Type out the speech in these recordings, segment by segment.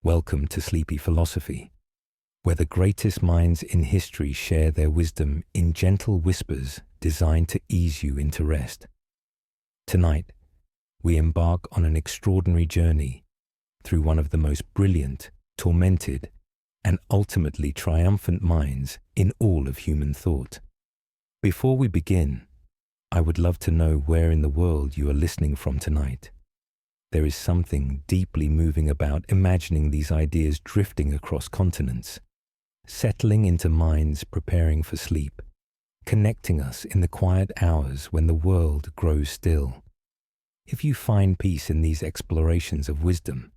Welcome to Sleepy Philosophy, where the greatest minds in history share their wisdom in gentle whispers designed to ease you into rest. Tonight, we embark on an extraordinary journey through one of the most brilliant, tormented, and ultimately triumphant minds in all of human thought. Before we begin, I would love to know where in the world you are listening from tonight. There is something deeply moving about imagining these ideas drifting across continents, settling into minds preparing for sleep, connecting us in the quiet hours when the world grows still. If you find peace in these explorations of wisdom,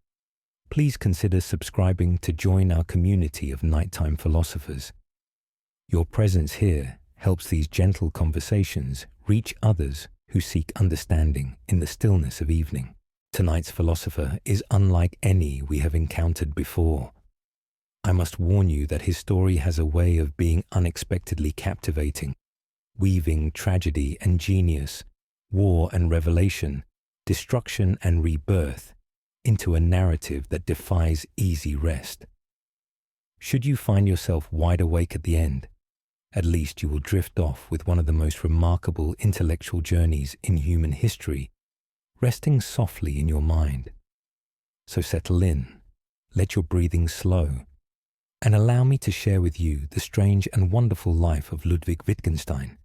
please consider subscribing to join our community of nighttime philosophers. Your presence here helps these gentle conversations reach others who seek understanding in the stillness of evening. Tonight's philosopher is unlike any we have encountered before. I must warn you that his story has a way of being unexpectedly captivating, weaving tragedy and genius, war and revelation, destruction and rebirth into a narrative that defies easy rest. Should you find yourself wide awake at the end, at least you will drift off with one of the most remarkable intellectual journeys in human history, resting softly in your mind. So settle in, let your breathing slow, and allow me to share with you the strange and wonderful life of Ludwig Wittgenstein.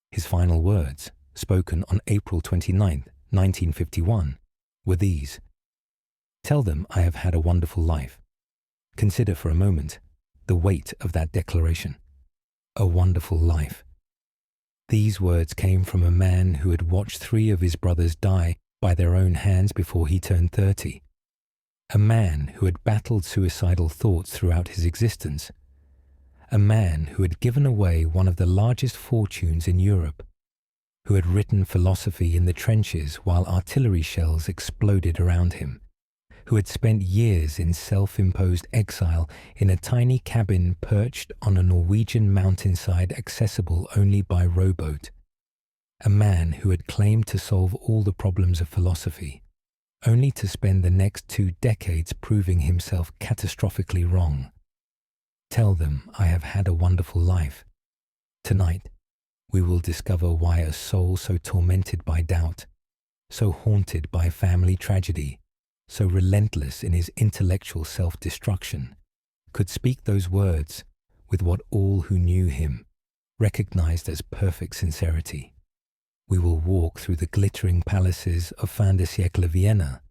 His final words, spoken on April 29, 1951, were these: "Tell them I have had a wonderful life." Consider for a moment the weight of that declaration. A wonderful life. These words came from a man who had watched 3 of his brothers die by their own hands before he turned 30. A man who had battled suicidal thoughts throughout his existence. A man who had given away one of the largest fortunes in Europe. Who had written philosophy in the trenches while artillery shells exploded around him. Who had spent years in self-imposed exile in a tiny cabin perched on a Norwegian mountainside accessible only by rowboat. A man who had claimed to solve all the problems of philosophy, only to spend the next 2 decades proving himself catastrophically wrong. Tell them I have had a wonderful life. Tonight, we will discover why a soul so tormented by doubt, so haunted by family tragedy, so relentless in his intellectual self-destruction, could speak those words with what all who knew him recognized as perfect sincerity. We will walk through the glittering palaces of fin de siècle Vienna,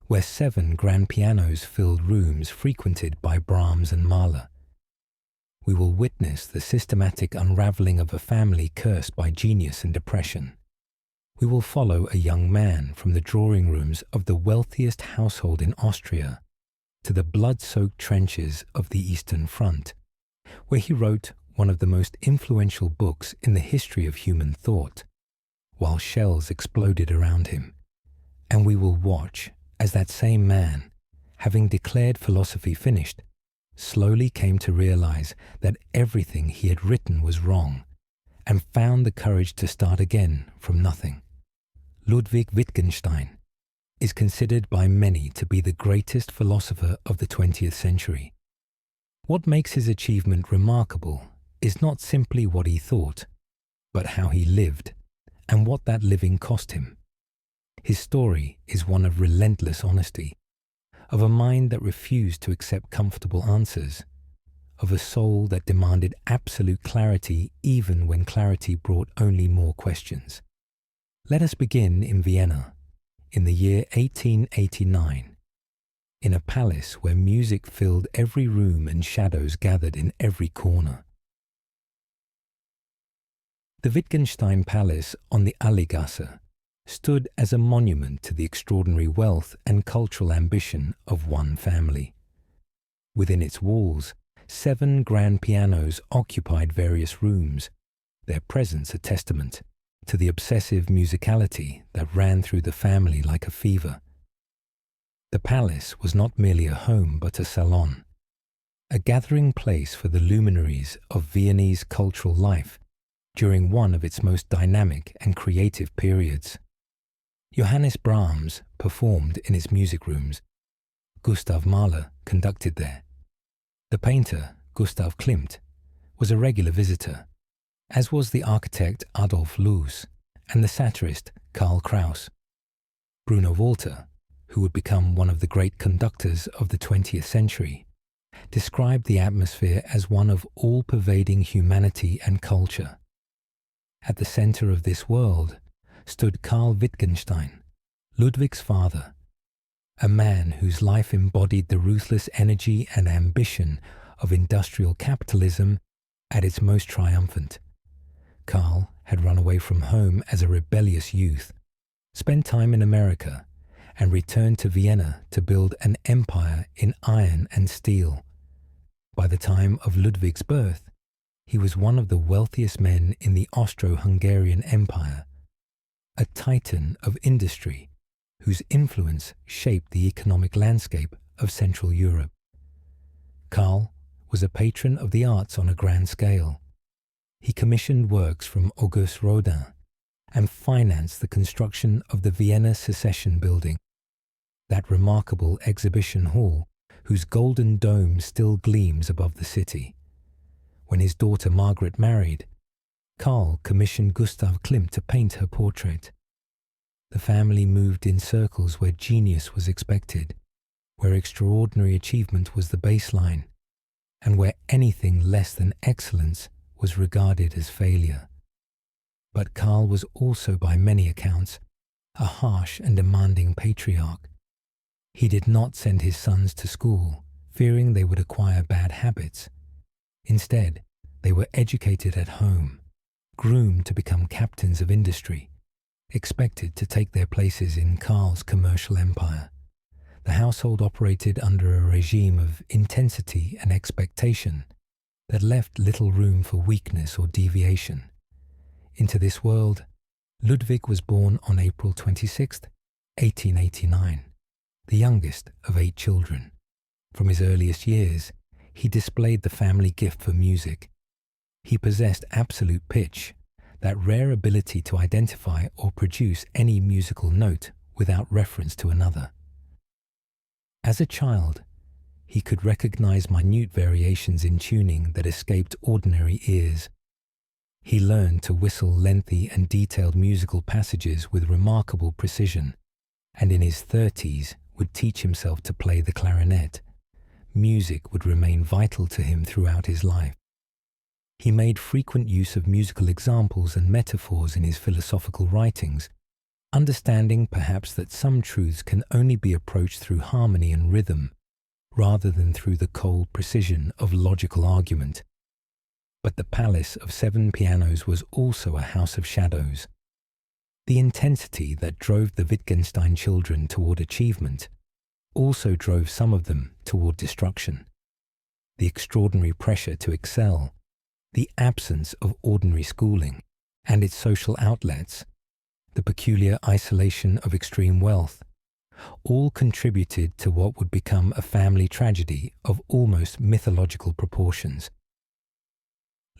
where 7 grand pianos filled rooms frequented by Brahms and Mahler. We will witness the systematic unraveling of a family cursed by genius and depression. We will follow a young man from the drawing rooms of the wealthiest household in Austria to the blood-soaked trenches of the Eastern Front, where he wrote one of the most influential books in the history of human thought, while shells exploded around him. And we will watch as that same man, having declared philosophy finished, slowly came to realize that everything he had written was wrong, and found the courage to start again from nothing. Ludwig Wittgenstein is considered by many to be the greatest philosopher of the 20th century. What makes his achievement remarkable is not simply what he thought, but how he lived and what that living cost him. His story is one of relentless honesty, of a mind that refused to accept comfortable answers, of a soul that demanded absolute clarity even when clarity brought only more questions. Let us begin in Vienna, in the year 1889, in a palace where music filled every room and shadows gathered in every corner. The Wittgenstein Palace on the Alligasse stood as a monument to the extraordinary wealth and cultural ambition of one family. Within its walls, 7 grand pianos occupied various rooms, their presence a testament to the obsessive musicality that ran through the family like a fever. The palace was not merely a home but a salon, a gathering place for the luminaries of Viennese cultural life during one of its most dynamic and creative periods. Johannes Brahms performed in its music rooms, Gustav Mahler conducted there. The painter, Gustav Klimt, was a regular visitor, as was the architect Adolf Loos and the satirist Karl Kraus. Bruno Walter, who would become one of the great conductors of the 20th century, described the atmosphere as one of all-pervading humanity and culture. At the center of this world stood Karl Wittgenstein, Ludwig's father, a man whose life embodied the ruthless energy and ambition of industrial capitalism at its most triumphant. Karl had run away from home as a rebellious youth, spent time in America, and returned to Vienna to build an empire in iron and steel. By the time of Ludwig's birth, he was one of the wealthiest men in the Austro-Hungarian Empire, a titan of industry whose influence shaped the economic landscape of Central Europe. Karl was a patron of the arts on a grand scale. He commissioned works from Auguste Rodin and financed the construction of the Vienna Secession Building, that remarkable exhibition hall whose golden dome still gleams above the city. When his daughter Margaret married, Karl commissioned Gustav Klimt to paint her portrait. The family moved in circles where genius was expected, where extraordinary achievement was the baseline, and where anything less than excellence was regarded as failure. But Karl was also, by many accounts, a harsh and demanding patriarch. He did not send his sons to school, fearing they would acquire bad habits. Instead, they were educated at home, groomed to become captains of industry, expected to take their places in Karl's commercial empire. The household operated under a regime of intensity and expectation that left little room for weakness or deviation. Into this world, Ludwig was born on April 26, 1889, the youngest of 8 children. From his earliest years, he displayed the family gift for music. He possessed absolute pitch, that rare ability to identify or produce any musical note without reference to another. As a child, he could recognize minute variations in tuning that escaped ordinary ears. He learned to whistle lengthy and detailed musical passages with remarkable precision, and in his 30s would teach himself to play the clarinet. Music would remain vital to him throughout his life. He made frequent use of musical examples and metaphors in his philosophical writings, understanding perhaps that some truths can only be approached through harmony and rhythm, rather than through the cold precision of logical argument. But the palace of 7 pianos was also a house of shadows. The intensity that drove the Wittgenstein children toward achievement also drove some of them toward destruction. The extraordinary pressure to excel, the absence of ordinary schooling and its social outlets, the peculiar isolation of extreme wealth, all contributed to what would become a family tragedy of almost mythological proportions.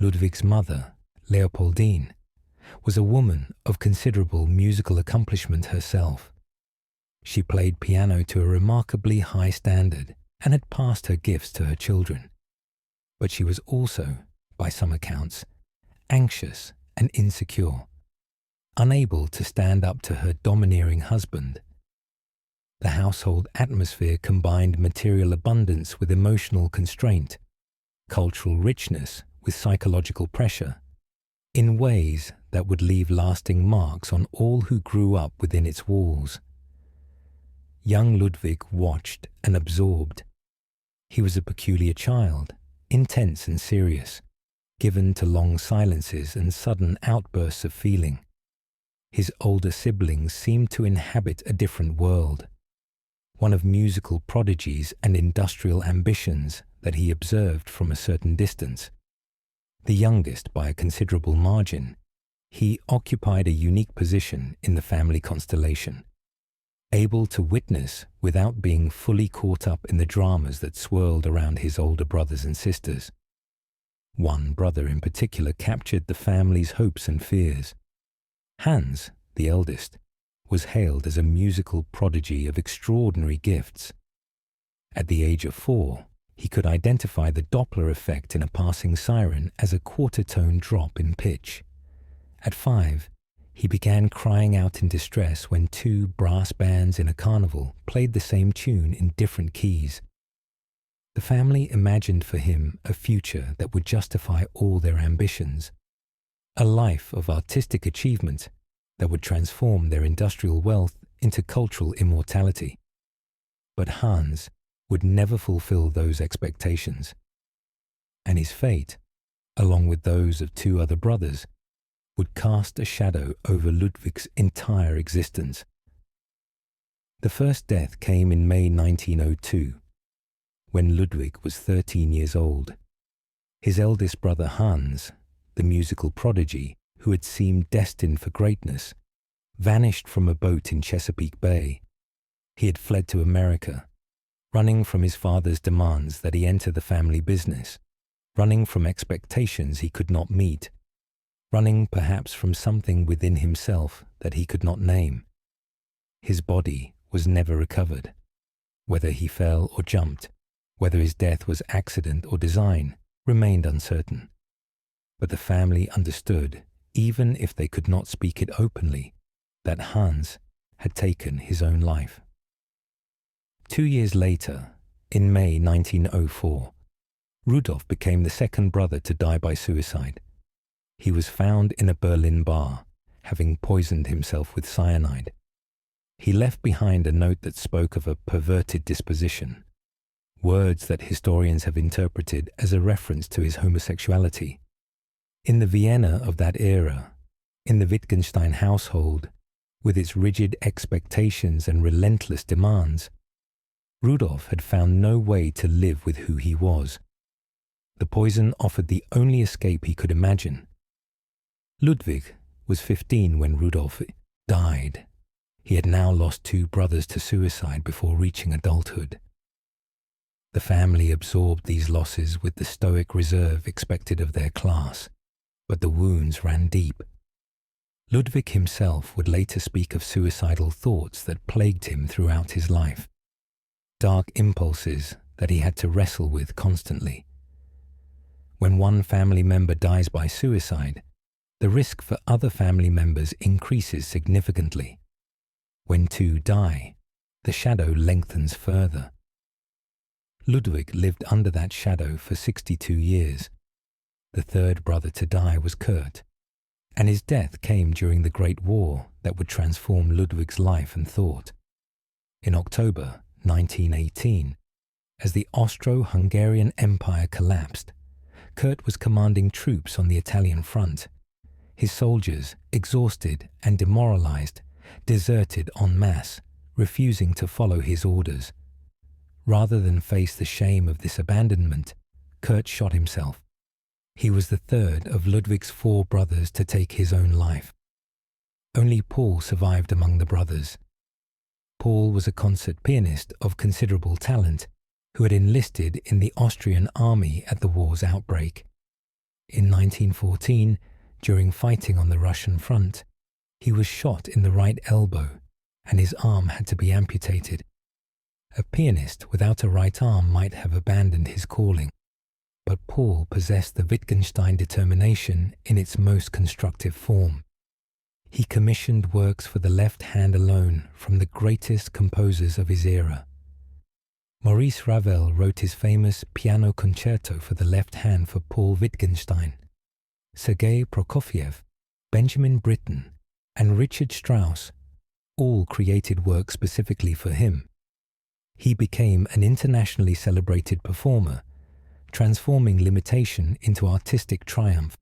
Ludwig's mother, Leopoldine, was a woman of considerable musical accomplishment herself. She played piano to a remarkably high standard and had passed her gifts to her children. But she was also, by some accounts, anxious and insecure, unable to stand up to her domineering husband. The household atmosphere combined material abundance with emotional constraint, cultural richness with psychological pressure, in ways that would leave lasting marks on all who grew up within its walls. Young Ludwig watched and absorbed. He was a peculiar child, intense and serious, given to long silences and sudden outbursts of feeling. His older siblings seemed to inhabit a different world, one of musical prodigies and industrial ambitions that he observed from a certain distance. The youngest by a considerable margin, he occupied a unique position in the family constellation, able to witness without being fully caught up in the dramas that swirled around his older brothers and sisters. One brother in particular captured the family's hopes and fears. Hans, the eldest, was hailed as a musical prodigy of extraordinary gifts. At the age of 4, he could identify the Doppler effect in a passing siren as a quarter-tone drop in pitch. At 5, he began crying out in distress when 2 brass bands in a carnival played the same tune in different keys. The family imagined for him a future that would justify all their ambitions, a life of artistic achievement that would transform their industrial wealth into cultural immortality. But Hans would never fulfill those expectations, and his fate, along with those of 2 other brothers, would cast a shadow over Ludwig's entire existence. The first death came in May 1902, when Ludwig was 13 years old. His eldest brother Hans, the musical prodigy who had seemed destined for greatness, vanished from a boat in Chesapeake Bay. He had fled to America, running from his father's demands that he enter the family business, running from expectations he could not meet, running perhaps from something within himself that he could not name. His body was never recovered. Whether he fell or jumped, whether his death was accident or design, remained uncertain. But the family understood, even if they could not speak it openly, that Hans had taken his own life. 2 years later, in May 1904, Rudolf became the second brother to die by suicide. He was found in a Berlin bar, having poisoned himself with cyanide. He left behind a note that spoke of a perverted disposition, words that historians have interpreted as a reference to his homosexuality. In the Vienna of that era, in the Wittgenstein household, with its rigid expectations and relentless demands, Rudolf had found no way to live with who he was. The poison offered the only escape he could imagine. Ludwig was 15 when Rudolf died. He had now lost 2 brothers to suicide before reaching adulthood. The family absorbed these losses with the stoic reserve expected of their class, but the wounds ran deep. Ludwig himself would later speak of suicidal thoughts that plagued him throughout his life, dark impulses that he had to wrestle with constantly. When one family member dies by suicide, the risk for other family members increases significantly. When 2 die, the shadow lengthens further. Ludwig lived under that shadow for 62 years. The third brother to die was Kurt, and his death came during the Great War that would transform Ludwig's life and thought. In October 1918, as the Austro-Hungarian Empire collapsed, Kurt was commanding troops on the Italian front. His soldiers, exhausted and demoralized, deserted en masse, refusing to follow his orders. Rather than face the shame of this abandonment, Kurt shot himself. He was the third of Ludwig's 4 brothers to take his own life. Only Paul survived among the brothers. Paul was a concert pianist of considerable talent who had enlisted in the Austrian army at the war's outbreak. In 1914, during fighting on the Russian front, he was shot in the right elbow and his arm had to be amputated. A pianist without a right arm might have abandoned his calling, but Paul possessed the Wittgenstein determination in its most constructive form. He commissioned works for the left hand alone from the greatest composers of his era. Maurice Ravel wrote his famous piano concerto for the left hand for Paul Wittgenstein. Sergei Prokofiev, Benjamin Britten, and Richard Strauss all created work specifically for him. He became an internationally celebrated performer, transforming limitation into artistic triumph.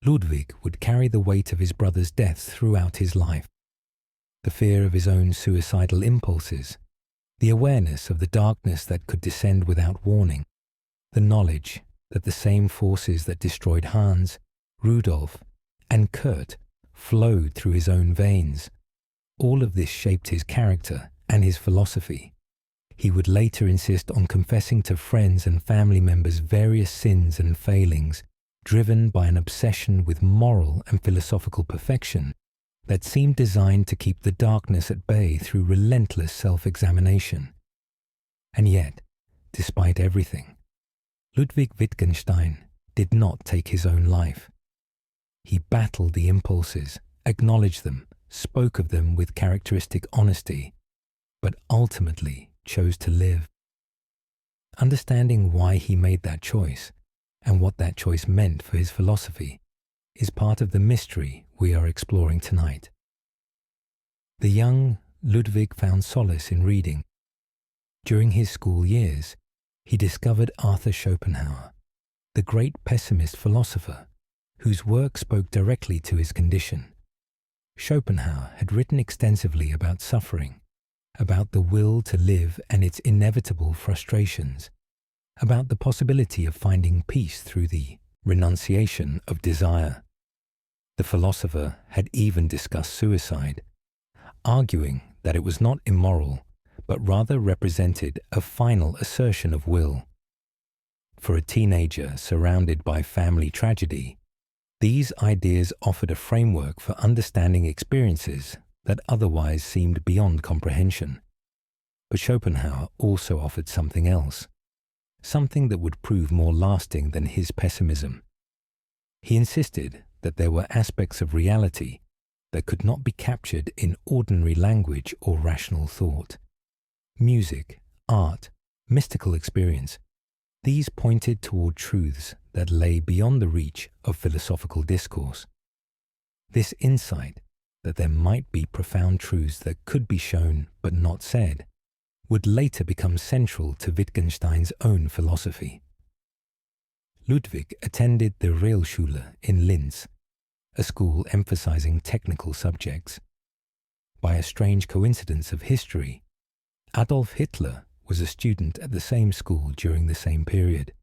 Ludwig would carry the weight of his brother's deaths throughout his life. The fear of his own suicidal impulses, the awareness of the darkness that could descend without warning, the knowledge that the same forces that destroyed Hans, Rudolf, and Kurt flowed through his own veins. All of this shaped his character and his philosophy. He would later insist on confessing to friends and family members various sins and failings, driven by an obsession with moral and philosophical perfection that seemed designed to keep the darkness at bay through relentless self-examination. And yet, despite everything, Ludwig Wittgenstein did not take his own life. He battled the impulses, acknowledged them, spoke of them with characteristic honesty, but ultimately chose to live. Understanding why he made that choice and what that choice meant for his philosophy is part of the mystery we are exploring tonight. The young Ludwig found solace in reading. During his school years, he discovered Arthur Schopenhauer, the great pessimist philosopher, whose work spoke directly to his condition. Schopenhauer had written extensively about suffering, about the will to live and its inevitable frustrations, about the possibility of finding peace through the renunciation of desire. The philosopher had even discussed suicide, arguing that it was not immoral, but rather represented a final assertion of will. For a teenager surrounded by family tragedy, these ideas offered a framework for understanding experiences that otherwise seemed beyond comprehension. But Schopenhauer also offered something else, something that would prove more lasting than his pessimism. He insisted that there were aspects of reality that could not be captured in ordinary language or rational thought. Music, art, mystical experience, these pointed toward truths that lay beyond the reach of philosophical discourse. This insight that there might be profound truths that could be shown but not said would later become central to Wittgenstein's own philosophy. Ludwig attended the Realschule in Linz, a school emphasizing technical subjects. By a strange coincidence of history, Adolf Hitler was a student at the same school during the same period,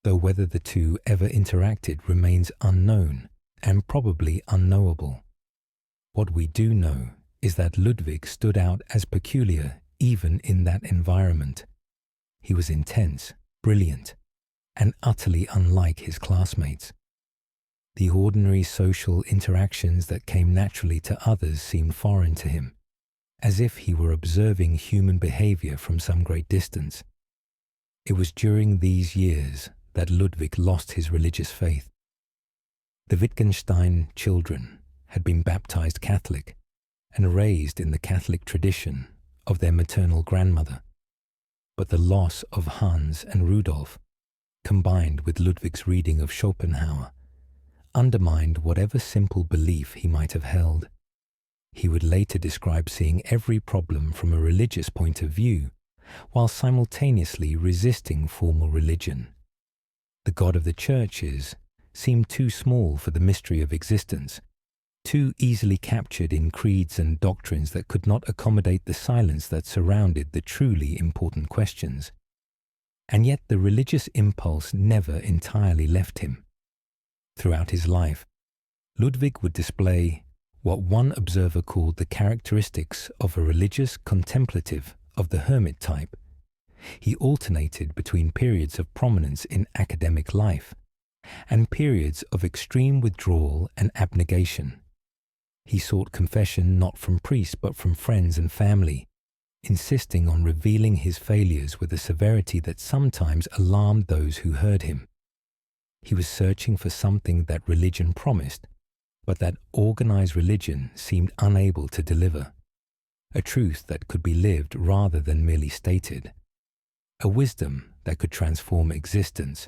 though whether the two ever interacted remains unknown and probably unknowable. What we do know is that Ludwig stood out as peculiar even in that environment. He was intense, brilliant, and utterly unlike his classmates. The ordinary social interactions that came naturally to others seemed foreign to him, as if he were observing human behavior from some great distance. It was during these years that Ludwig lost his religious faith. The Wittgenstein children had been baptized Catholic and raised in the Catholic tradition of their maternal grandmother, but the loss of Hans and Rudolf, combined with Ludwig's reading of Schopenhauer, undermined whatever simple belief he might have held. He would later describe seeing every problem from a religious point of view, while simultaneously resisting formal religion. The God of the churches seemed too small for the mystery of existence, too easily captured in creeds and doctrines that could not accommodate the silence that surrounded the truly important questions. And yet the religious impulse never entirely left him. Throughout his life, Ludwig would display what one observer called the characteristics of a religious contemplative of the hermit type. He alternated between periods of prominence in academic life and periods of extreme withdrawal and abnegation. He sought confession not from priests but from friends and family, insisting on revealing his failures with a severity that sometimes alarmed those who heard him. He was searching for something that religion promised, but that organized religion seemed unable to deliver. A truth that could be lived rather than merely stated. A wisdom that could transform existence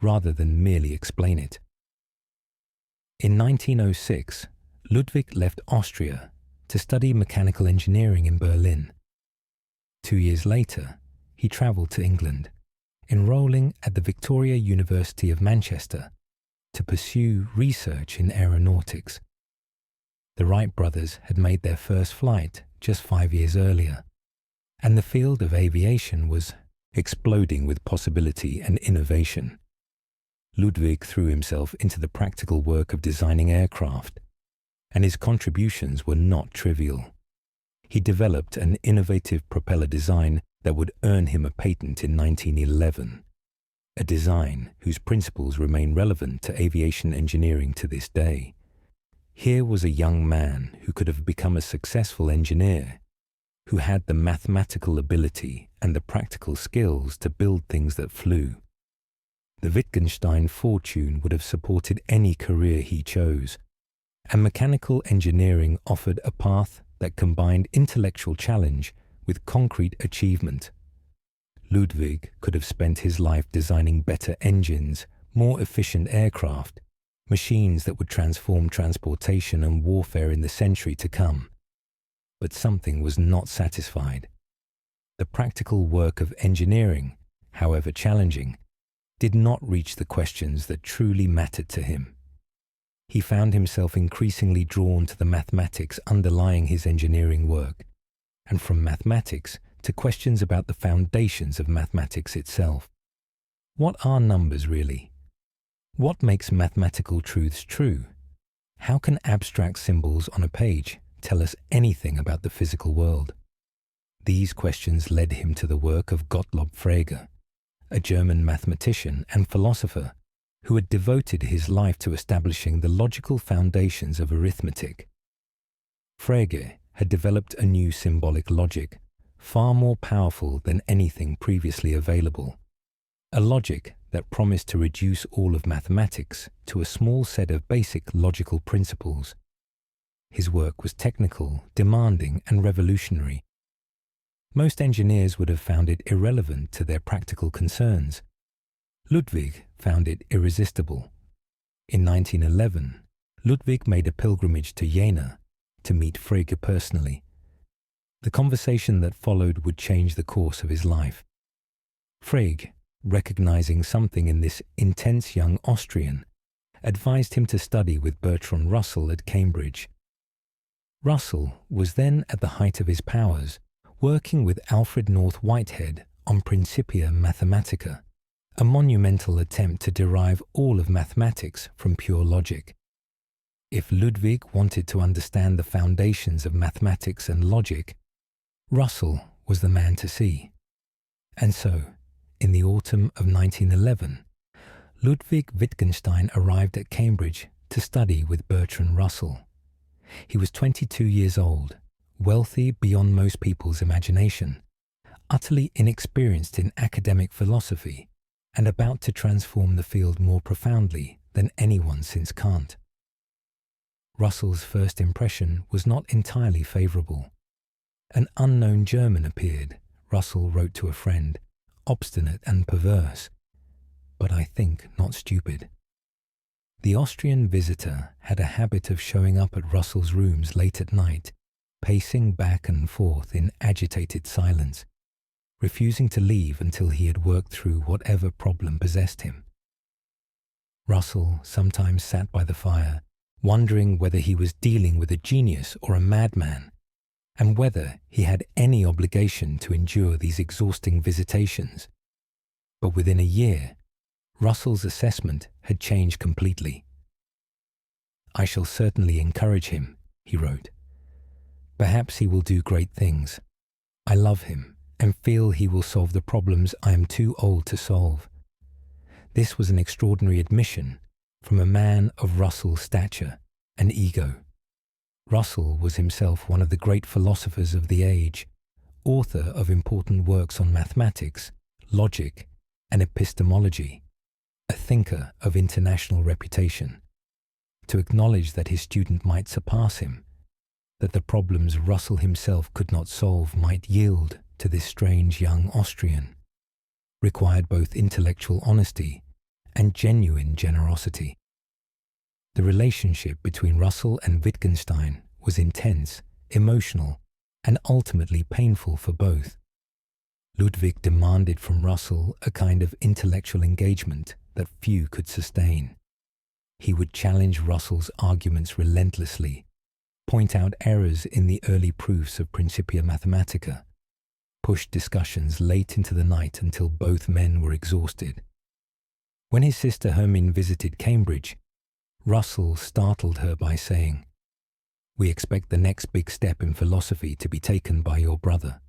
rather than merely explain it. In 1906, Ludwig left Austria to study mechanical engineering in Berlin. 2 years later, he traveled to England, enrolling at the Victoria University of Manchester to pursue research in aeronautics. The Wright brothers had made their first flight just 5 years earlier, and the field of aviation was exploding with possibility and innovation. Ludwig threw himself into the practical work of designing aircraft, and his contributions were not trivial. He developed an innovative propeller design that would earn him a patent in 1911, a design whose principles remain relevant to aviation engineering to this day. Here was a young man who could have become a successful engineer who had the mathematical ability and the practical skills to build things that flew. The Wittgenstein fortune would have supported any career he chose, and mechanical engineering offered a path that combined intellectual challenge with concrete achievement. Ludwig could have spent his life designing better engines, more efficient aircraft, machines that would transform transportation and warfare in the century to come. But something was not satisfied. The practical work of engineering, however challenging, did not reach the questions that truly mattered to him. He found himself increasingly drawn to the mathematics underlying his engineering work, and from mathematics to questions about the foundations of mathematics itself. What are numbers really? What makes mathematical truths true? How can abstract symbols on a page tell us anything about the physical world? These questions led him to the work of Gottlob Frege, a German mathematician and philosopher who had devoted his life to establishing the logical foundations of arithmetic. Frege had developed a new symbolic logic, far more powerful than anything previously available, a logic that promised to reduce all of mathematics to a small set of basic logical principles. His work was technical, demanding, and revolutionary. Most engineers would have found it irrelevant to their practical concerns. Ludwig found it irresistible. In 1911, Ludwig made a pilgrimage to Vienna to meet Frege personally. The conversation that followed would change the course of his life. Frege, recognizing something in this intense young Austrian, advised him to study with Bertrand Russell at Cambridge. Russell was then at the height of his powers, working with Alfred North Whitehead on Principia Mathematica, a monumental attempt to derive all of mathematics from pure logic. If Ludwig wanted to understand the foundations of mathematics and logic, Russell was the man to see. And so, in the autumn of 1911, Ludwig Wittgenstein arrived at Cambridge to study with Bertrand Russell. He was 22 years old, wealthy beyond most people's imagination, utterly inexperienced in academic philosophy, and about to transform the field more profoundly than anyone since Kant. Russell's first impression was not entirely favourable. An unknown German appeared, Russell wrote to a friend, obstinate and perverse, but I think not stupid. The Austrian visitor had a habit of showing up at Russell's rooms late at night, pacing back and forth in agitated silence, refusing to leave until he had worked through whatever problem possessed him. Russell sometimes sat by the fire, wondering whether he was dealing with a genius or a madman, and whether he had any obligation to endure these exhausting visitations. But within a year, Russell's assessment had changed completely. "I shall certainly encourage him," he wrote. "Perhaps he will do great things. I love him and feel he will solve the problems I am too old to solve." This was an extraordinary admission from a man of Russell's stature and ego. Russell was himself one of the great philosophers of the age, author of important works on mathematics, logic, and epistemology, a thinker of international reputation. To acknowledge that his student might surpass him, that the problems Russell himself could not solve might yield to this strange young Austrian, required both intellectual honesty and genuine generosity. The relationship between Russell and Wittgenstein was intense, emotional, and ultimately painful for both. Ludwig demanded from Russell a kind of intellectual engagement that few could sustain. He would challenge Russell's arguments relentlessly, point out errors in the early proofs of Principia Mathematica, push discussions late into the night until both men were exhausted. When his sister Hermine visited Cambridge, Russell startled her by saying, "We expect the next big step in philosophy to be taken by your brother."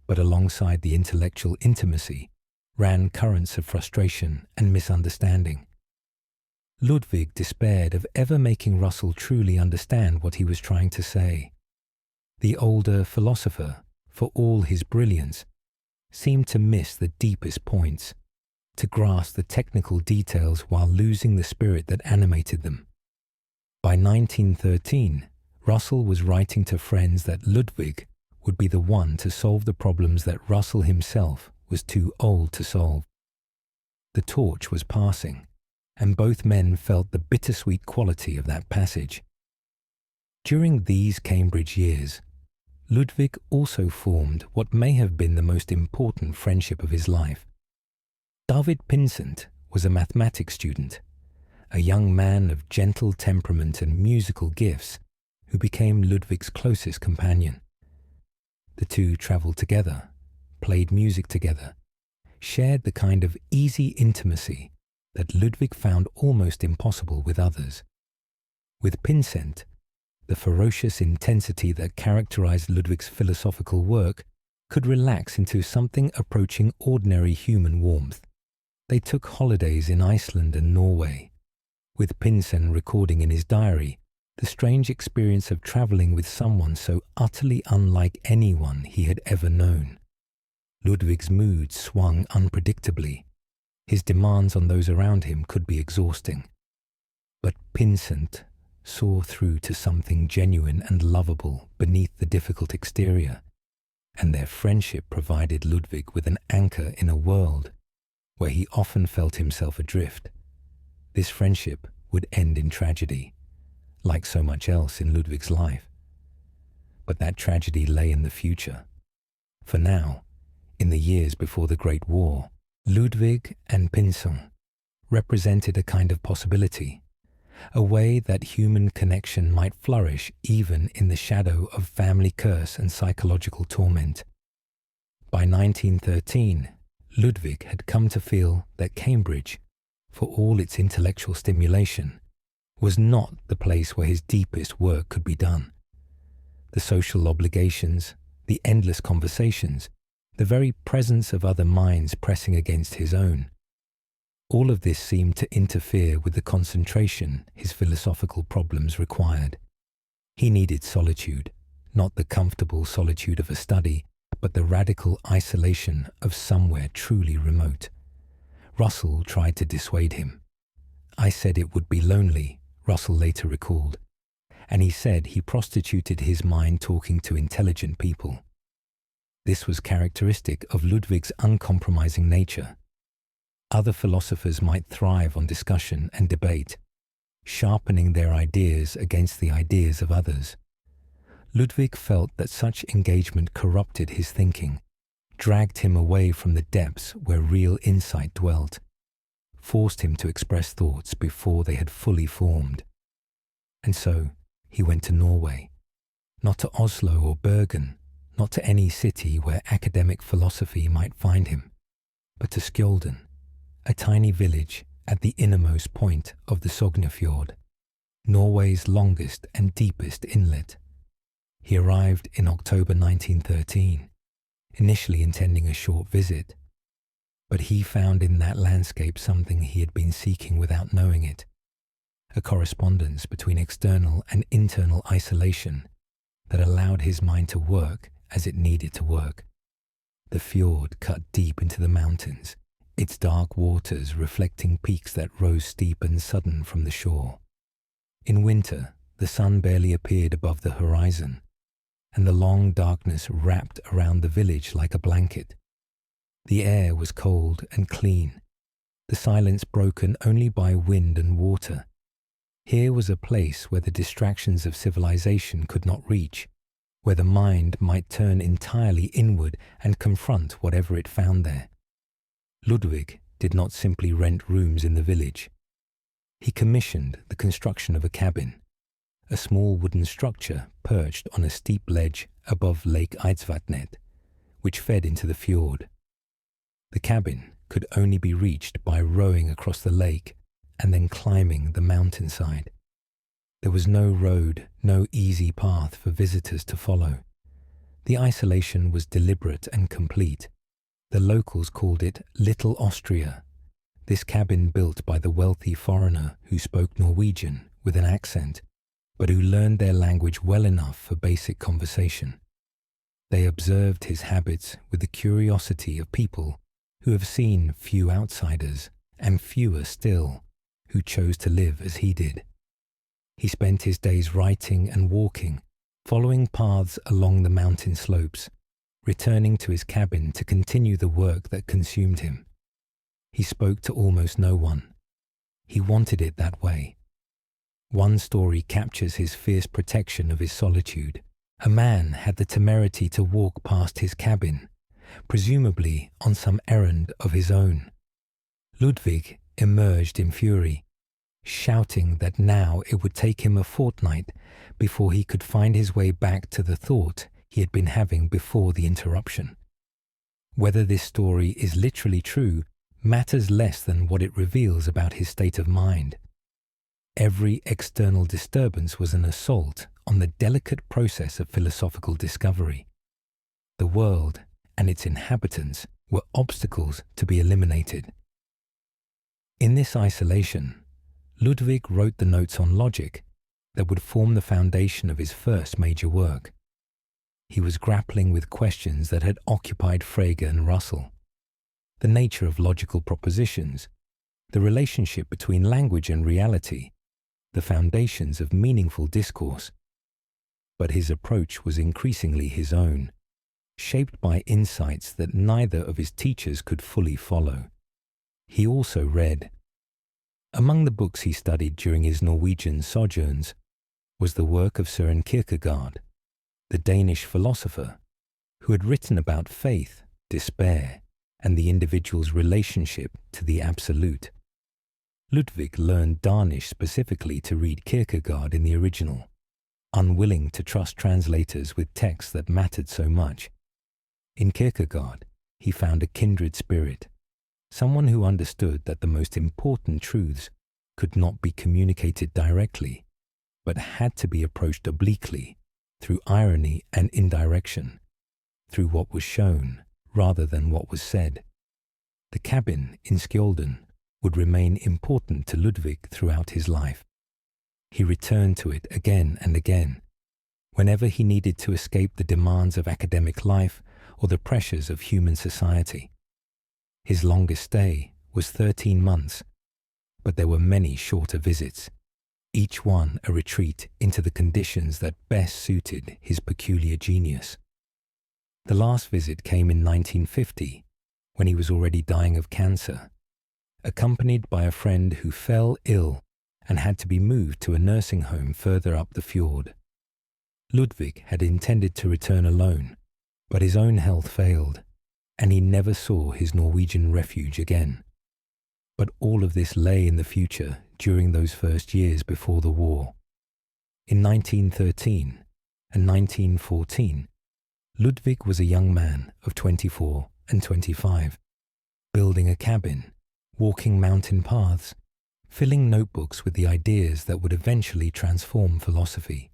But alongside the intellectual intimacy ran currents of frustration and misunderstanding. Ludwig despaired of ever making Russell truly understand what he was trying to say. The older philosopher, for all his brilliance, seemed to miss the deepest points, to grasp the technical details while losing the spirit that animated them. By 1913, Russell was writing to friends that Ludwig would be the one to solve the problems that Russell himself was too old to solve. The torch was passing, and both men felt the bittersweet quality of that passage. During these Cambridge years, Ludwig also formed what may have been the most important friendship of his life. David Pinsent was a mathematics student, a young man of gentle temperament and musical gifts who became Ludwig's closest companion. The two travelled together, played music together, shared the kind of easy intimacy that Ludwig found almost impossible with others. With Pinsent, the ferocious intensity that characterized Ludwig's philosophical work could relax into something approaching ordinary human warmth. They took holidays in Iceland and Norway, with Pinsent recording in his diary the strange experience of travelling with someone so utterly unlike anyone he had ever known. Ludwig's mood swung unpredictably. His demands on those around him could be exhausting. But Pinsent saw through to something genuine and lovable beneath the difficult exterior, and their friendship provided Ludwig with an anchor in a world where he often felt himself adrift. This friendship would end in tragedy, like so much else in Ludwig's life. But that tragedy lay in the future. For now, in the years before the Great War, Ludwig and Pinsent represented a kind of possibility, a way that human connection might flourish even in the shadow of family curse and psychological torment. By 1913, Ludwig had come to feel that Cambridge, for all its intellectual stimulation, was not the place where his deepest work could be done. The social obligations, the endless conversations, the very presence of other minds pressing against his own, all of this seemed to interfere with the concentration his philosophical problems required. He needed solitude, not the comfortable solitude of a study, but the radical isolation of somewhere truly remote. Russell tried to dissuade him. "I said it would be lonely," Russell later recalled, and he said he prostituted his mind talking to intelligent people. This was characteristic of Ludwig's uncompromising nature. Other philosophers might thrive on discussion and debate, sharpening their ideas against the ideas of others. Ludwig felt that such engagement corrupted his thinking, dragged him away from the depths where real insight dwelt, forced him to express thoughts before they had fully formed. And so he went to Norway, not to Oslo or Bergen, not to any city where academic philosophy might find him, but to Skjolden, a tiny village at the innermost point of the Sognefjord, Norway's longest and deepest inlet. He arrived in October 1913, initially intending a short visit, but he found in that landscape something he had been seeking without knowing it, a correspondence between external and internal isolation that allowed his mind to work as it needed to work. The fjord cut deep into the mountains, its dark waters reflecting peaks that rose steep and sudden from the shore. In winter, the sun barely appeared above the horizon, and the long darkness wrapped around the village like a blanket. The air was cold and clean, the silence broken only by wind and water. Here was a place where the distractions of civilization could not reach, where the mind might turn entirely inward and confront whatever it found there. Ludwig did not simply rent rooms in the village. He commissioned the construction of a cabin, a small wooden structure perched on a steep ledge above Lake Eidsvatnet, which fed into the fjord. The cabin could only be reached by rowing across the lake and then climbing the mountainside. There was no road, no easy path for visitors to follow. The isolation was deliberate and complete. The locals called it Little Austria, this cabin built by the wealthy foreigner who spoke Norwegian with an accent, but who learned their language well enough for basic conversation. They observed his habits with the curiosity of people who have seen few outsiders and fewer still who chose to live as he did. He spent his days writing and walking, following paths along the mountain slopes, returning to his cabin to continue the work that consumed him. He spoke to almost no one. He wanted it that way. One story captures his fierce protection of his solitude. A man had the temerity to walk past his cabin, presumably on some errand of his own. Ludwig emerged in fury, shouting that now it would take him a fortnight before he could find his way back to the thought he had been having before the interruption. Whether this story is literally true matters less than what it reveals about his state of mind. Every external disturbance was an assault on the delicate process of philosophical discovery. The world and its inhabitants were obstacles to be eliminated. In this isolation, Ludwig wrote the notes on logic that would form the foundation of his first major work. He was grappling with questions that had occupied Frege and Russell: the nature of logical propositions, the relationship between language and reality, the foundations of meaningful discourse. But his approach was increasingly his own, shaped by insights that neither of his teachers could fully follow. He also read. Among the books he studied during his Norwegian sojourns was the work of Søren Kierkegaard, the Danish philosopher, who had written about faith, despair, and the individual's relationship to the absolute. Ludwig learned Danish specifically to read Kierkegaard in the original, unwilling to trust translators with texts that mattered so much. In Kierkegaard, he found a kindred spirit, someone who understood that the most important truths could not be communicated directly, but had to be approached obliquely, through irony and indirection, through what was shown rather than what was said. The cabin in Skjolden would remain important to Ludwig throughout his life. He returned to it again and again, whenever he needed to escape the demands of academic life or the pressures of human society. His longest stay was 13 months, but there were many shorter visits, each one a retreat into the conditions that best suited his peculiar genius. The last visit came in 1950, when he was already dying of cancer, accompanied by a friend who fell ill and had to be moved to a nursing home further up the fjord. Ludwig had intended to return alone, but his own health failed, and he never saw his Norwegian refuge again. But all of this lay in the future during those first years before the war. In 1913 and 1914, Ludwig was a young man of 24 and 25, building a cabin, walking mountain paths, filling notebooks with the ideas that would eventually transform philosophy.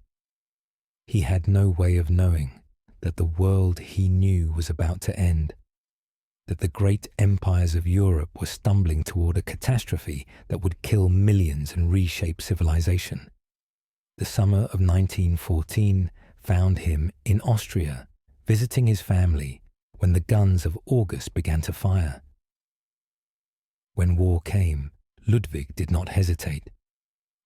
He had no way of knowing that the world he knew was about to end, that the great empires of Europe were stumbling toward a catastrophe that would kill millions and reshape civilization. The summer of 1914 found him in Austria, visiting his family when the guns of August began to fire. When war came, Ludwig did not hesitate.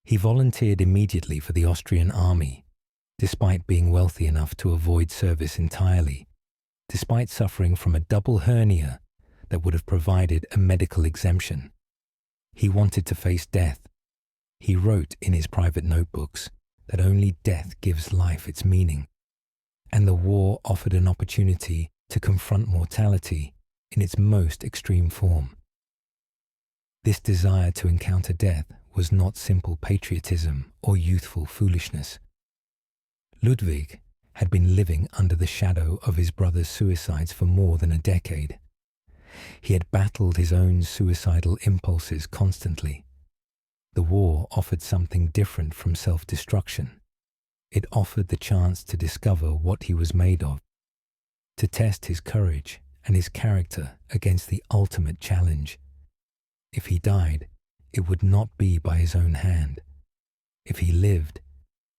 He volunteered immediately for the Austrian army, despite being wealthy enough to avoid service entirely, despite suffering from a double hernia that would have provided a medical exemption. He wanted to face death. He wrote in his private notebooks that only death gives life its meaning, and the war offered an opportunity to confront mortality in its most extreme form. This desire to encounter death was not simple patriotism or youthful foolishness. Ludwig had been living under the shadow of his brother's suicides for more than a decade. He had battled his own suicidal impulses constantly. The war offered something different from self-destruction. It offered the chance to discover what he was made of, to test his courage and his character against the ultimate challenge. If he died, it would not be by his own hand. If he lived,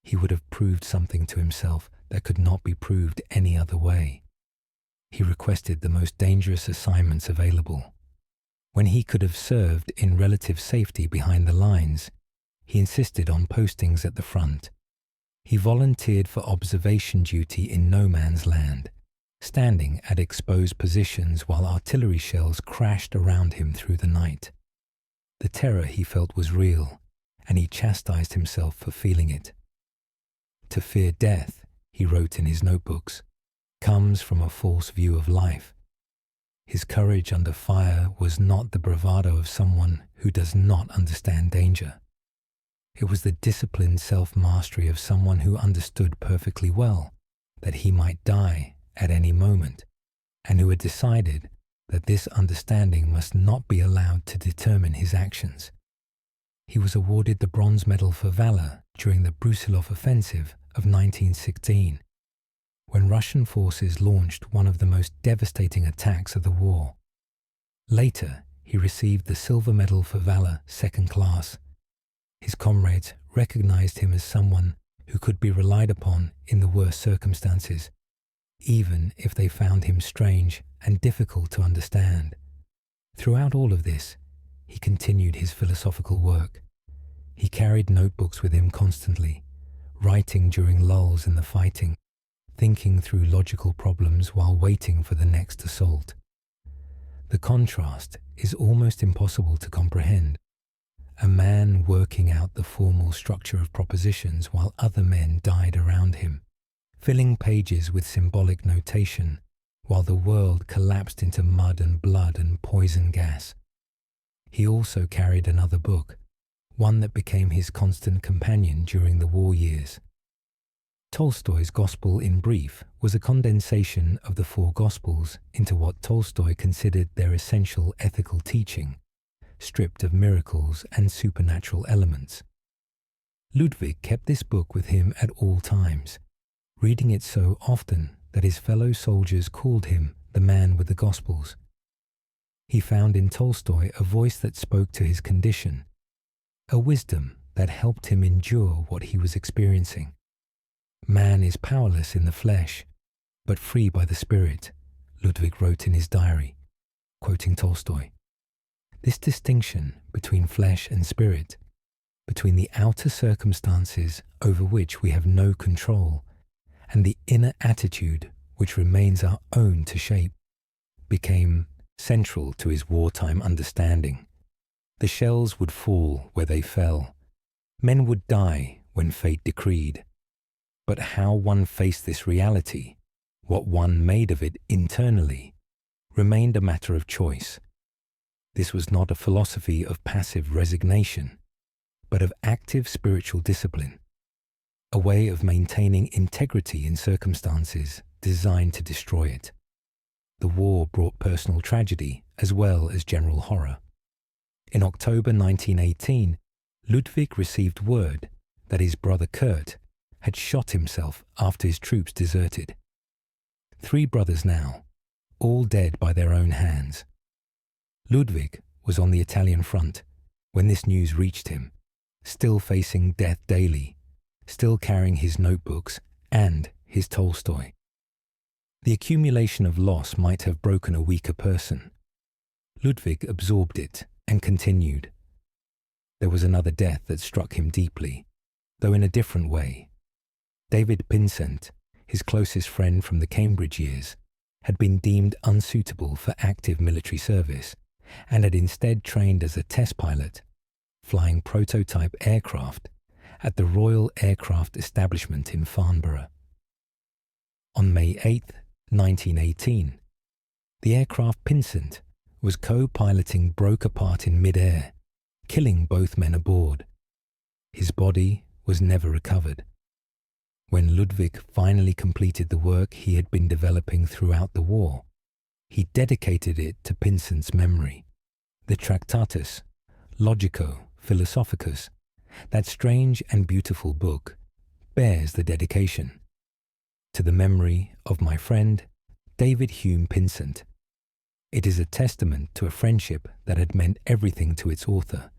he would have proved something to himself that could not be proved any other way. He requested the most dangerous assignments available. When he could have served in relative safety behind the lines, he insisted on postings at the front. He volunteered for observation duty in no man's land, standing at exposed positions while artillery shells crashed around him through the night. The terror he felt was real, and he chastised himself for feeling it. To fear death, he wrote in his notebooks, comes from a false view of life. His courage under fire was not the bravado of someone who does not understand danger. It was the disciplined self-mastery of someone who understood perfectly well that he might die at any moment, and who had decided that this understanding must not be allowed to determine his actions. He was awarded the Bronze Medal for Valor during the Brusilov Offensive of 1916, when Russian forces launched one of the most devastating attacks of the war. Later, he received the Silver Medal for Valor Second Class. His comrades recognized him as someone who could be relied upon in the worst circumstances, even if they found him strange and difficult to understand. Throughout all of this, he continued his philosophical work. He carried notebooks with him constantly, writing during lulls in the fighting, thinking through logical problems while waiting for the next assault. The contrast is almost impossible to comprehend. A man working out the formal structure of propositions while other men died around him, filling pages with symbolic notation while the world collapsed into mud and blood and poison gas. He also carried another book, one that became his constant companion during the war years. Tolstoy's Gospel in Brief was a condensation of the four Gospels into what Tolstoy considered their essential ethical teaching, stripped of miracles and supernatural elements. Ludwig kept this book with him at all times, reading it so often that his fellow soldiers called him the man with the Gospels. He found in Tolstoy a voice that spoke to his condition, a wisdom that helped him endure what he was experiencing. Man is powerless in the flesh, but free by the spirit, Ludwig wrote in his diary, quoting Tolstoy. This distinction between flesh and spirit, between the outer circumstances over which we have no control and the inner attitude which remains our own to shape, became central to his wartime understanding. The shells would fall where they fell. Men would die when fate decreed. But how one faced this reality, what one made of it internally, remained a matter of choice. This was not a philosophy of passive resignation, but of active spiritual discipline, a way of maintaining integrity in circumstances designed to destroy it. The war brought personal tragedy as well as general horror. In October 1918, Ludwig received word that his brother Kurt had shot himself after his troops deserted. 3 brothers now, all dead by their own hands. Ludwig was on the Italian front when this news reached him, still facing death daily, still carrying his notebooks and his Tolstoy. The accumulation of loss might have broken a weaker person. Ludwig absorbed it and continued. There was another death that struck him deeply, though in a different way. David Pinsent, his closest friend from the Cambridge years, had been deemed unsuitable for active military service and had instead trained as a test pilot, flying prototype aircraft at the Royal Aircraft Establishment in Farnborough. On May 8, 1918, the aircraft Pinsent was co-piloting broke apart in mid-air, killing both men aboard. His body was never recovered. When Ludwig finally completed the work he had been developing throughout the war, he dedicated it to Pinsent's memory. The Tractatus Logico-Philosophicus, that strange and beautiful book, bears the dedication. To the memory of my friend, David Hume Pinsent. It is a testament to a friendship that had meant everything to its author,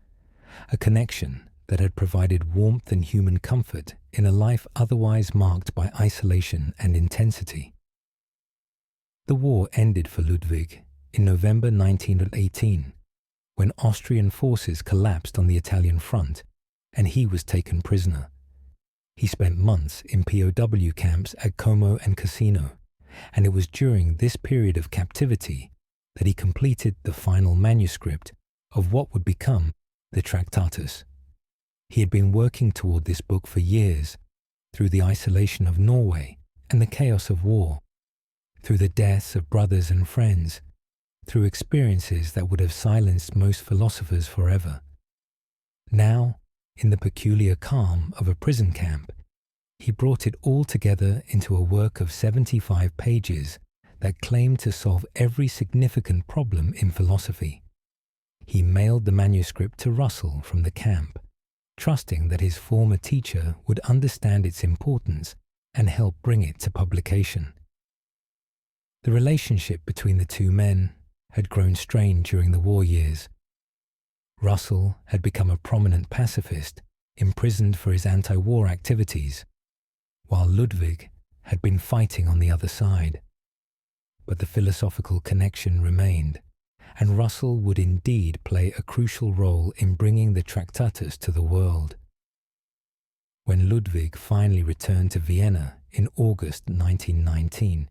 a connection that had provided warmth and human comfort in a life otherwise marked by isolation and intensity. The war ended for Ludwig in November 1918, when Austrian forces collapsed on the Italian front and he was taken prisoner. He spent months in POW camps at Como and Cassino, and it was during this period of captivity that he completed the final manuscript of what would become the Tractatus. He had been working toward this book for years, through the isolation of Norway and the chaos of war, through the deaths of brothers and friends, through experiences that would have silenced most philosophers forever. Now, in the peculiar calm of a prison camp, he brought it all together into a work of 75 pages that claimed to solve every significant problem in philosophy. He mailed the manuscript to Russell from the camp, trusting that his former teacher would understand its importance and help bring it to publication. The relationship between the two men had grown strained during the war years. Russell had become a prominent pacifist, imprisoned for his anti-war activities, while Ludwig had been fighting on the other side. But the philosophical connection remained, and Russell would indeed play a crucial role in bringing the Tractatus to the world. When Ludwig finally returned to Vienna in August 1919,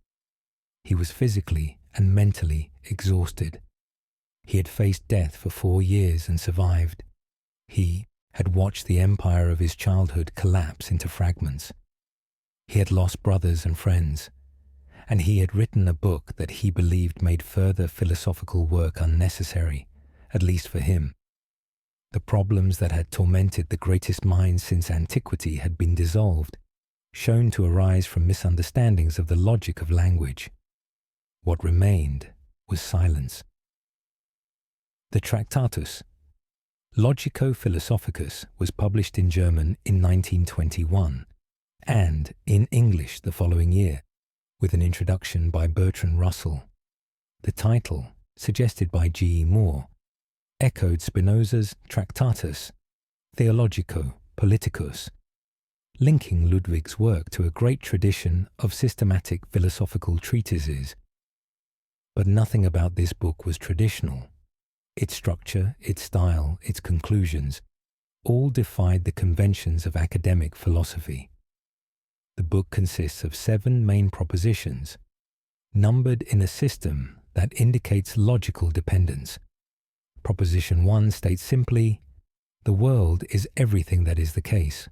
he was physically and mentally exhausted. He had faced death for 4 years and survived. He had watched the empire of his childhood collapse into fragments. He had lost brothers and friends, and he had written a book that he believed made further philosophical work unnecessary, at least for him. The problems that had tormented the greatest minds since antiquity had been dissolved, shown to arise from misunderstandings of the logic of language. What remained was silence. The Tractatus Logico-Philosophicus was published in German in 1921 and in English the following year, with an introduction by Bertrand Russell. The title, suggested by G. E. Moore, echoed Spinoza's Tractatus Theologico-Politicus, linking Ludwig's work to a great tradition of systematic philosophical treatises. But nothing about this book was traditional. Its structure, its style, its conclusions, all defied the conventions of academic philosophy. The book consists of 7 main propositions, numbered in a system that indicates logical dependence. Proposition 1 states simply, the world is everything that is the case.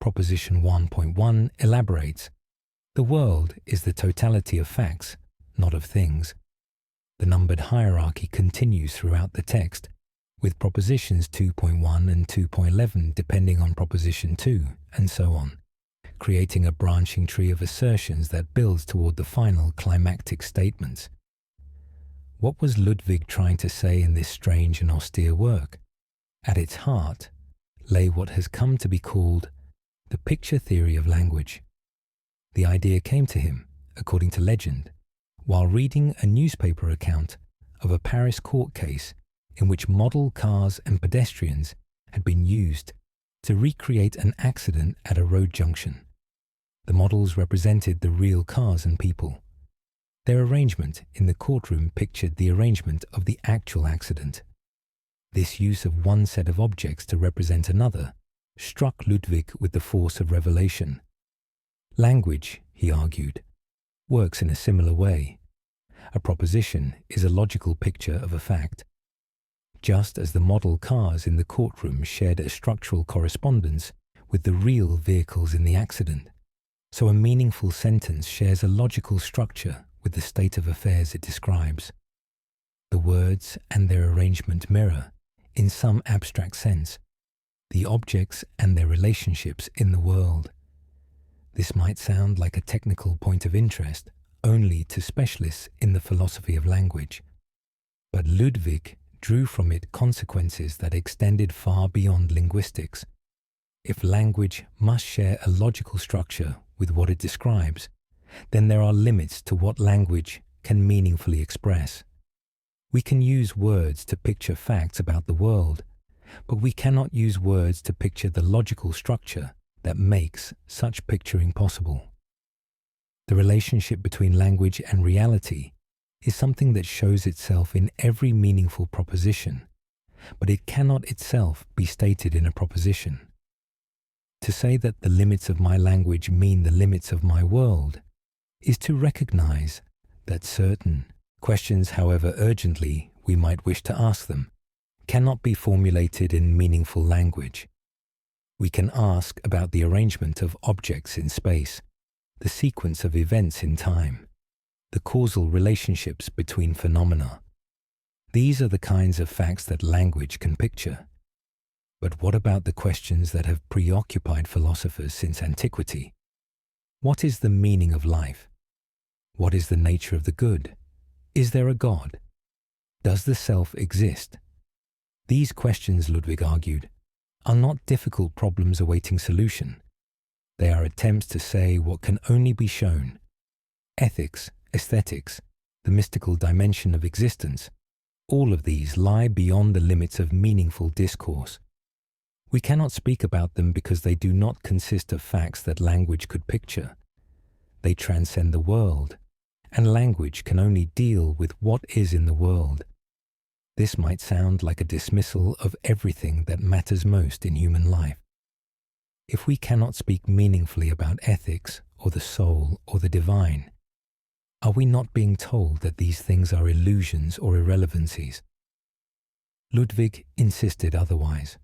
Proposition 1.1 elaborates, the world is the totality of facts, not of things. The numbered hierarchy continues throughout the text, with propositions 2.1 and 2.11 depending on proposition 2, and so on, creating a branching tree of assertions that builds toward the final climactic statements. What was Ludwig trying to say in this strange and austere work? At its heart lay what has come to be called the picture theory of language. The idea came to him, according to legend, while reading a newspaper account of a Paris court case in which model cars and pedestrians had been used to recreate an accident at a road junction. The models represented the real cars and people. Their arrangement in the courtroom pictured the arrangement of the actual accident. This use of one set of objects to represent another struck Ludwig with the force of revelation. Language, he argued, works in a similar way. A proposition is a logical picture of a fact. Just as the model cars in the courtroom shared a structural correspondence with the real vehicles in the accident, so a meaningful sentence shares a logical structure with the state of affairs it describes. The words and their arrangement mirror, in some abstract sense, the objects and their relationships in the world. This might sound like a technical point of interest only to specialists in the philosophy of language, but Ludwig drew from it consequences that extended far beyond linguistics. If language must share a logical structure with what it describes, then there are limits to what language can meaningfully express. We can use words to picture facts about the world, but we cannot use words to picture the logical structure that makes such picturing possible. The relationship between language and reality is something that shows itself in every meaningful proposition, but it cannot itself be stated in a proposition. To say that the limits of my language mean the limits of my world is to recognize that certain questions, however urgently we might wish to ask them, cannot be formulated in meaningful language. We can ask about the arrangement of objects in space, the sequence of events in time, the causal relationships between phenomena. These are the kinds of facts that language can picture. But what about the questions that have preoccupied philosophers since antiquity? What is the meaning of life? What is the nature of the good? Is there a God? Does the self exist? These questions, Ludwig argued, are not difficult problems awaiting solution. They are attempts to say what can only be shown. Ethics, aesthetics, the mystical dimension of existence, all of these lie beyond the limits of meaningful discourse. We cannot speak about them because they do not consist of facts that language could picture. They transcend the world, and language can only deal with what is in the world. This might sound like a dismissal of everything that matters most in human life. If we cannot speak meaningfully about ethics, or the soul, or the divine, are we not being told that these things are illusions or irrelevancies? Ludwig insisted otherwise.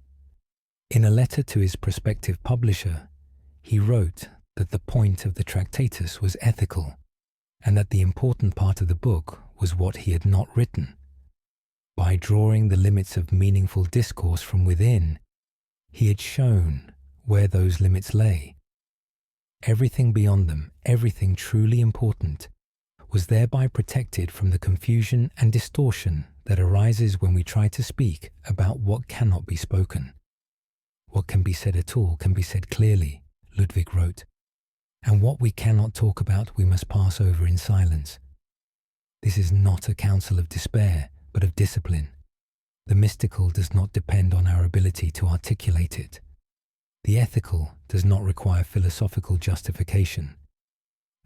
In a letter to his prospective publisher, he wrote that the point of the Tractatus was ethical, and that the important part of the book was what he had not written. By drawing the limits of meaningful discourse from within, he had shown where those limits lay. Everything beyond them, everything truly important, was thereby protected from the confusion and distortion that arises when we try to speak about what cannot be spoken. What can be said at all can be said clearly, Ludwig wrote, and what we cannot talk about we must pass over in silence. This is not a counsel of despair, but of discipline. The mystical does not depend on our ability to articulate it. The ethical does not require philosophical justification.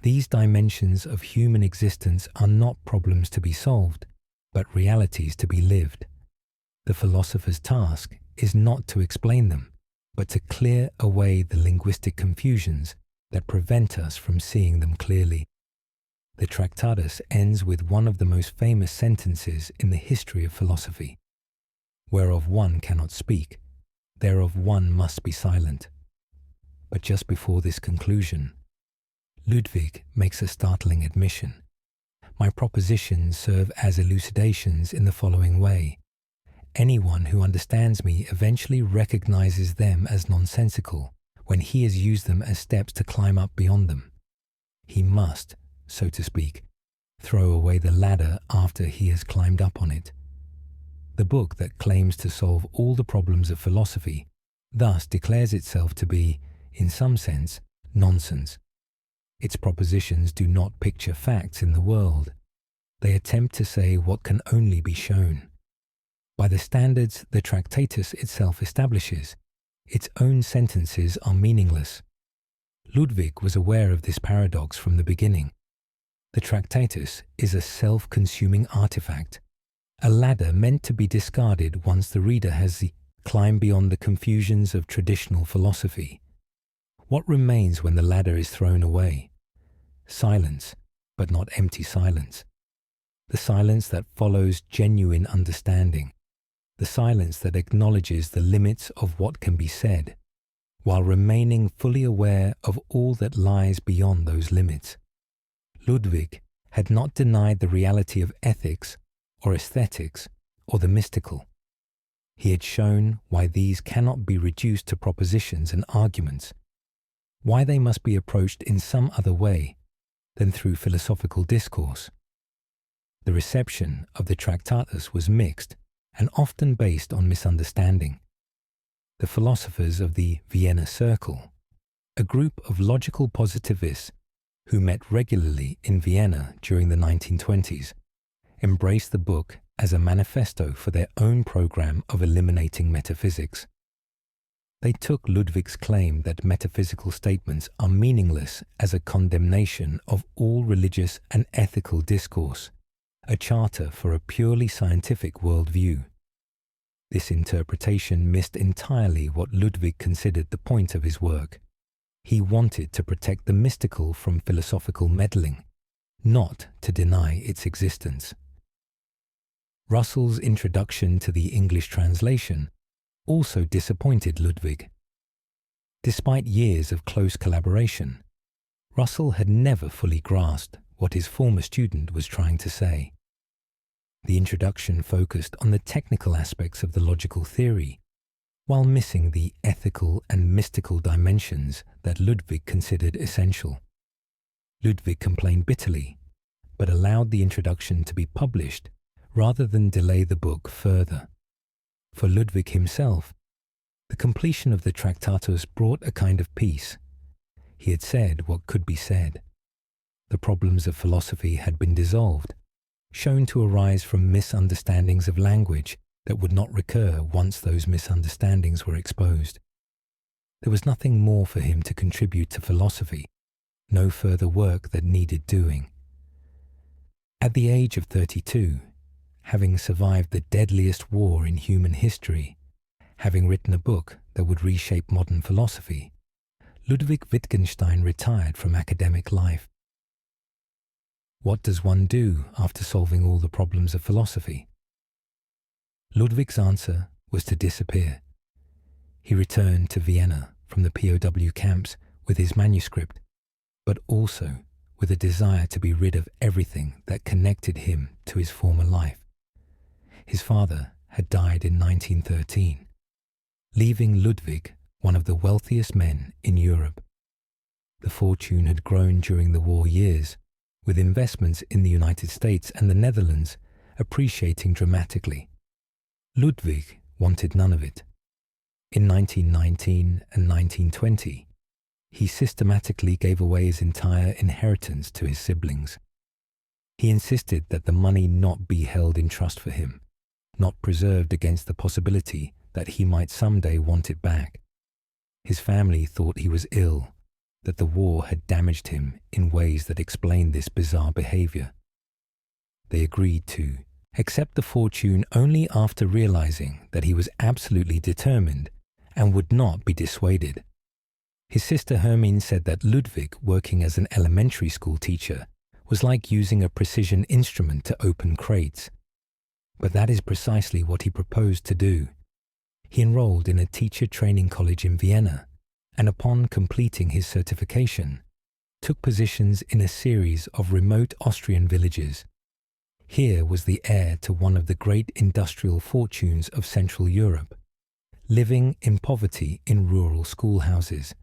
These dimensions of human existence are not problems to be solved, but realities to be lived. The philosopher's task is not to explain them, but to clear away the linguistic confusions that prevent us from seeing them clearly. The Tractatus ends with one of the most famous sentences in the history of philosophy. Whereof one cannot speak, thereof one must be silent. But just before this conclusion, Ludwig makes a startling admission. My propositions serve as elucidations in the following way. Anyone who understands me eventually recognizes them as nonsensical when he has used them as steps to climb up beyond them. He must, so to speak, throw away the ladder after he has climbed up on it. The book that claims to solve all the problems of philosophy thus declares itself to be, in some sense, nonsense. Its propositions do not picture facts in the world. They attempt to say what can only be shown. By the standards the Tractatus itself establishes, its own sentences are meaningless. Ludwig was aware of this paradox from the beginning. The Tractatus is a self-consuming artifact, a ladder meant to be discarded once the reader has climbed beyond the confusions of traditional philosophy. What remains when the ladder is thrown away? Silence, but not empty silence. The silence that follows genuine understanding. The silence that acknowledges the limits of what can be said, while remaining fully aware of all that lies beyond those limits. Ludwig had not denied the reality of ethics or aesthetics or the mystical. He had shown why these cannot be reduced to propositions and arguments, why they must be approached in some other way than through philosophical discourse. The reception of the Tractatus was mixed and often based on misunderstanding. The philosophers of the Vienna Circle, a group of logical positivists who met regularly in Vienna during the 1920s, embraced the book as a manifesto for their own program of eliminating metaphysics. They took Ludwig's claim that metaphysical statements are meaningless as a condemnation of all religious and ethical discourse, a charter for a purely scientific worldview. This interpretation missed entirely what Ludwig considered the point of his work. He wanted to protect the mystical from philosophical meddling, not to deny its existence. Russell's introduction to the English translation also disappointed Ludwig. Despite years of close collaboration, Russell had never fully grasped what his former student was trying to say. The introduction focused on the technical aspects of the logical theory, while missing the ethical and mystical dimensions that Ludwig considered essential. Ludwig complained bitterly, but allowed the introduction to be published rather than delay the book further. For Ludwig himself, the completion of the Tractatus brought a kind of peace. He had said what could be said. The problems of philosophy had been dissolved, shown to arise from misunderstandings of language that would not recur once those misunderstandings were exposed. There was nothing more for him to contribute to philosophy, no further work that needed doing. At the age of 32, having survived the deadliest war in human history, having written a book that would reshape modern philosophy, Ludwig Wittgenstein retired from academic life. What does one do after solving all the problems of philosophy? Ludwig's answer was to disappear. He returned to Vienna from the POW camps with his manuscript, but also with a desire to be rid of everything that connected him to his former life. His father had died in 1913, leaving Ludwig one of the wealthiest men in Europe. The fortune had grown during the war years, with investments in the United States and the Netherlands appreciating dramatically. Ludwig wanted none of it. In 1919 and 1920, he systematically gave away his entire inheritance to his siblings. He insisted that the money not be held in trust for him, not preserved against the possibility that he might someday want it back. His family thought he was ill, that the war had damaged him in ways that explained this bizarre behavior. They agreed to accept the fortune only after realizing that he was absolutely determined and would not be dissuaded. His sister Hermine said that Ludwig, working as an elementary school teacher, was like using a precision instrument to open crates. But that is precisely what he proposed to do. He enrolled in a teacher training college in Vienna, and upon completing his certification, took positions in a series of remote Austrian villages. Here was the heir to one of the great industrial fortunes of Central Europe, living in poverty in rural schoolhouses,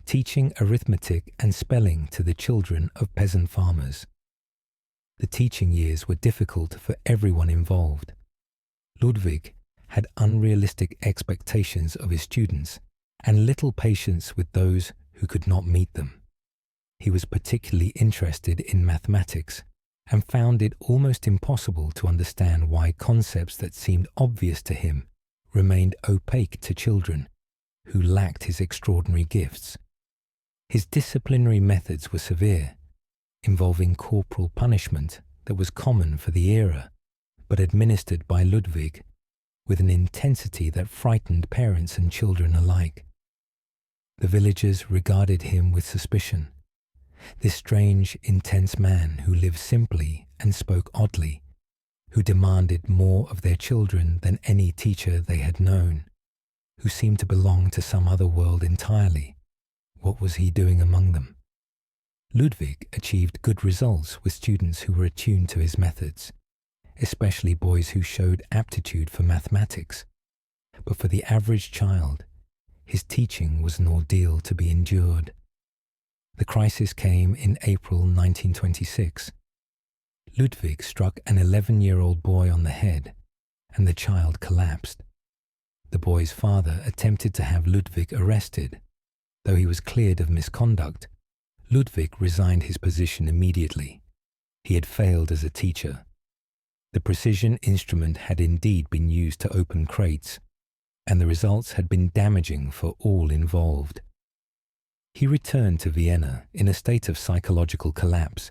teaching arithmetic and spelling to the children of peasant farmers. The teaching years were difficult for everyone involved. Ludwig had unrealistic expectations of his students and little patience with those who could not meet them. He was particularly interested in mathematics and found it almost impossible to understand why concepts that seemed obvious to him remained opaque to children who lacked his extraordinary gifts. His disciplinary methods were severe, involving corporal punishment that was common for the era, but administered by Ludwig with an intensity that frightened parents and children alike. The villagers regarded him with suspicion. This strange, intense man who lived simply and spoke oddly, who demanded more of their children than any teacher they had known, who seemed to belong to some other world entirely. What was he doing among them? Ludwig achieved good results with students who were attuned to his methods, especially boys who showed aptitude for mathematics. But for the average child, his teaching was an ordeal to be endured. The crisis came in April 1926. Ludwig struck an 11-year-old boy on the head, and the child collapsed. The boy's father attempted to have Ludwig arrested. Though he was cleared of misconduct, Ludwig resigned his position immediately. He had failed as a teacher. The precision instrument had indeed been used to open crates, and the results had been damaging for all involved. He returned to Vienna in a state of psychological collapse,